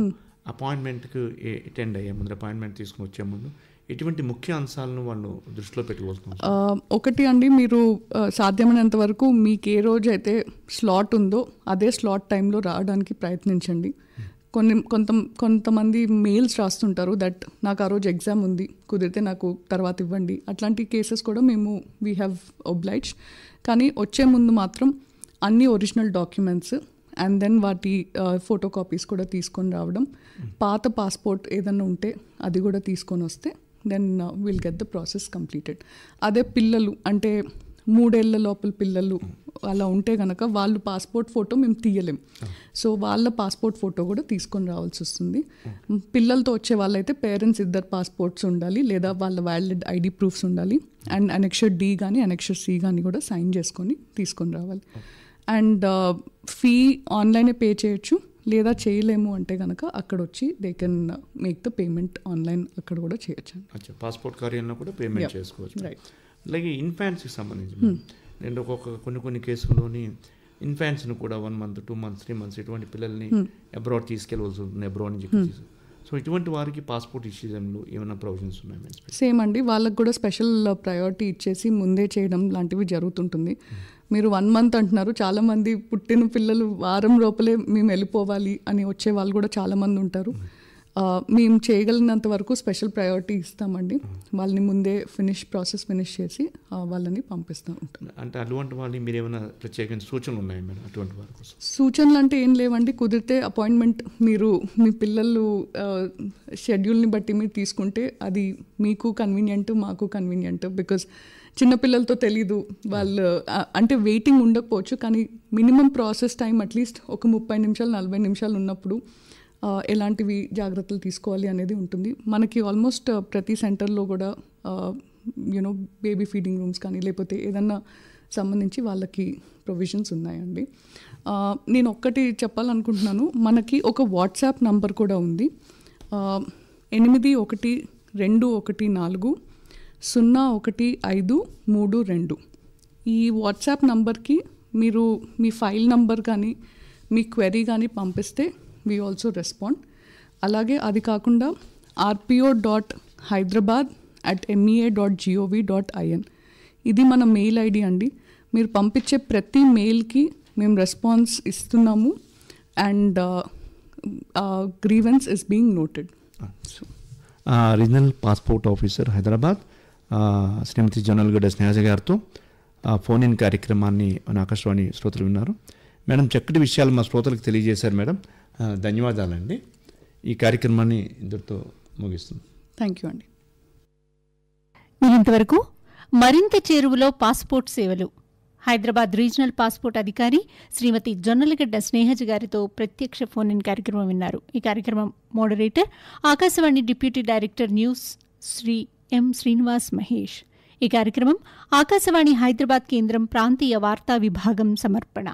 అపాయింట్మెంట్కి అటెండ్ అయ్యే ముందు, అపాయింట్మెంట్ తీసుకుని వచ్చే ముందు ఎటువంటి ముఖ్య అంశాలను వాళ్ళు దృష్టిలో పెట్టుకోవాల్సింది?
ఒకటి అండి, మీరు సాధ్యమైనంత వరకు మీకు ఏ రోజు అయితే స్లాట్ ఉందో అదే స్లాట్ టైంలో రావడానికి ప్రయత్నించండి. కొంతమంది మెయిల్స్ రాస్తుంటారు దట్ నాకు ఆ రోజు ఎగ్జామ్ ఉంది, కుదిరితే నాకు తర్వాత ఇవ్వండి. అట్లాంటి కేసెస్ కూడా మేము వీ హ్యావ్ ఒబ్లైజ్డ్. కానీ వచ్చే ముందు మాత్రం అన్ని ఒరిజినల్ డాక్యుమెంట్స్ అండ్ దెన్ వాటి ఫోటో కాపీస్ కూడా తీసుకొని రావడం. పాత పాస్పోర్ట్ ఏదన్నా ఉంటే అది కూడా తీసుకొని వస్తే then will get the process completed. అదే పిల్లలు అంటే 3 ఏళ్ల లోపల పిల్లలు అలా ఉంటే కనుక వాళ్ళు పాస్పోర్ట్ ఫోటో మేము తీయలేం. సో వాళ్ళ పాస్పోర్ట్ ఫోటో కూడా తీసుకొని రావాల్సి వస్తుంది. పిల్లలతో వచ్చే వాళ్ళైతే పేరెంట్స్ ఇద్దరు పాస్పోర్ట్స్ ఉండాలి లేదా వాళ్ళ వ్యాలిడ్ ఐడి ప్రూఫ్స్ ఉండాలి. అండ్ అనెక్షర్ డి కానీ అనెక్షర్ సి కానీ కూడా సైన్ చేసుకొని తీసుకొని రావాలి. అండ్ ఫీ ఆన్లైనే పే చేయొచ్చు, లేదా చేయలేము అంటే కనుక అక్కడ వచ్చి they can make the payment online, అక్కడ కూడా చేయొచ్చు.
పాస్పోర్ట్ కార్యాలయంలో కూడా పేమెంట్ చేసుకోవచ్చు.
రైట్.
అలాగే ఇన్ఫాన్స్కి సంబంధించి నేను కొన్ని కేసుల్లోని ఇన్ఫాన్స్ని కూడా 1 month, 2 months, 3 months ఇటువంటి పిల్లల్ని అబ్రాడ్ తీసుకెళ్ళవలసి ఉంటుంది, అబ్రాడ్ నుంచి. సో ఇటువంటి వారికి పాస్పోర్ట్ ఇష్యూలో ఏమైనా ప్రొవిజన్స్ ఉన్నాయి?
సేమ్ అండి, వాళ్ళకి కూడా స్పెషల్ ప్రయారిటీ ఇచ్చేసి ముందే చేయడం లాంటివి జరుగుతుంటుంది. మీరు 1 month అంటున్నారు, చాలామంది పుట్టిన పిల్లలు వారం లోపలే మేము వెళ్ళిపోవాలి అని వచ్చే వాళ్ళు కూడా చాలామంది ఉంటారు. మేము చేయగలిగినంత వరకు స్పెషల్ ప్రయారిటీ ఇస్తామండి. వాళ్ళని ముందే ప్రాసెస్ ఫినిష్ చేసి వాళ్ళని పంపిస్తూ ఉంటాం.
అంటే అటువంటి వాళ్ళని మీరు ఏమైనా ప్రత్యేకమైన సూచనలు ఉన్నాయి మేడం అటువంటి వారి కోసం?
సూచనలు అంటే ఏం లేవండి. కుదిరితే అపాయింట్మెంట్ మీరు మీ పిల్లలు షెడ్యూల్ని బట్టి మీరు తీసుకుంటే అది మీకు కన్వీనియంట్, మాకు కన్వీనియంట్. బికాజ్ చిన్నపిల్లలతో తెలీదు వాళ్ళు అంటే వెయిటింగ్ ఉండకపోవచ్చు, కానీ మినిమం ప్రాసెస్ టైం అట్లీస్ట్ ఒక 30 నిమిషాలు 40 నిమిషాలు ఉన్నప్పుడు ఎలాంటివి జాగ్రత్తలు తీసుకోవాలి అనేది ఉంటుంది. మనకి ఆల్మోస్ట్ ప్రతి సెంటర్లో కూడా యూనో బేబీ ఫీడింగ్ రూమ్స్ కానీ లేకపోతే ఏదన్నా సంబంధించి వాళ్ళకి ప్రొవిజన్స్ ఉన్నాయండి. నేను ఒక్కటి చెప్పాలనుకుంటున్నాను, మనకి ఒక వాట్సాప్ నంబర్ కూడా ఉంది, 8121401532. ఈ వాట్సాప్ నంబర్కి మీరు మీ ఫైల్ నంబర్ కానీ మీ క్వెరీ కానీ పంపిస్తే వీ ఆల్సో రెస్పాండ్. అలాగే అది కాకుండా rpo.hyderabad@mea.gov.in ఇది మన మెయిల్ ఐడి అండి. మీరు పంపించే ప్రతి మెయిల్కి మేము రెస్పాన్స్ ఇస్తున్నాము. and grievance is being noted.
Regional passport officer Hyderabad Shrimati Jonnalagadda Snehaja గారితో ఫోన్ ఇన్ కార్యక్రమాన్ని మన ఆకాశవాణి శ్రోతలు విన్నారు. మేడం చక్కటి విషయాలు మా శ్రోతలకు తెలియజేశారు మేడం. ధన్యవాదాలండి. ఈ కార్యక్రమాన్ని ఇంతటితో ముగిస్తుంది.
థ్యాంక్ యూ అండి.
మీరు ఇంతవరకు మరింత చేరువలో పాస్పోర్ట్ సేవలు హైదరాబాద్ రీజనల్ పాస్పోర్ట్ అధికారి శ్రీమతి జొన్నలగడ్డ స్నేహజ గారితో ప్రత్యక్ష ఫోన్ ఇన్ కార్యక్రమం విన్నారు. ఈ కార్యక్రమం moderator Akashvani deputy director news Shri M Srinivas Mahesh. ఈ కార్యక్రమం ఆకాశవాణి హైదరాబాద్ కేంద్రం ప్రాంతీయ వార్తా విభాగం సమర్పణ.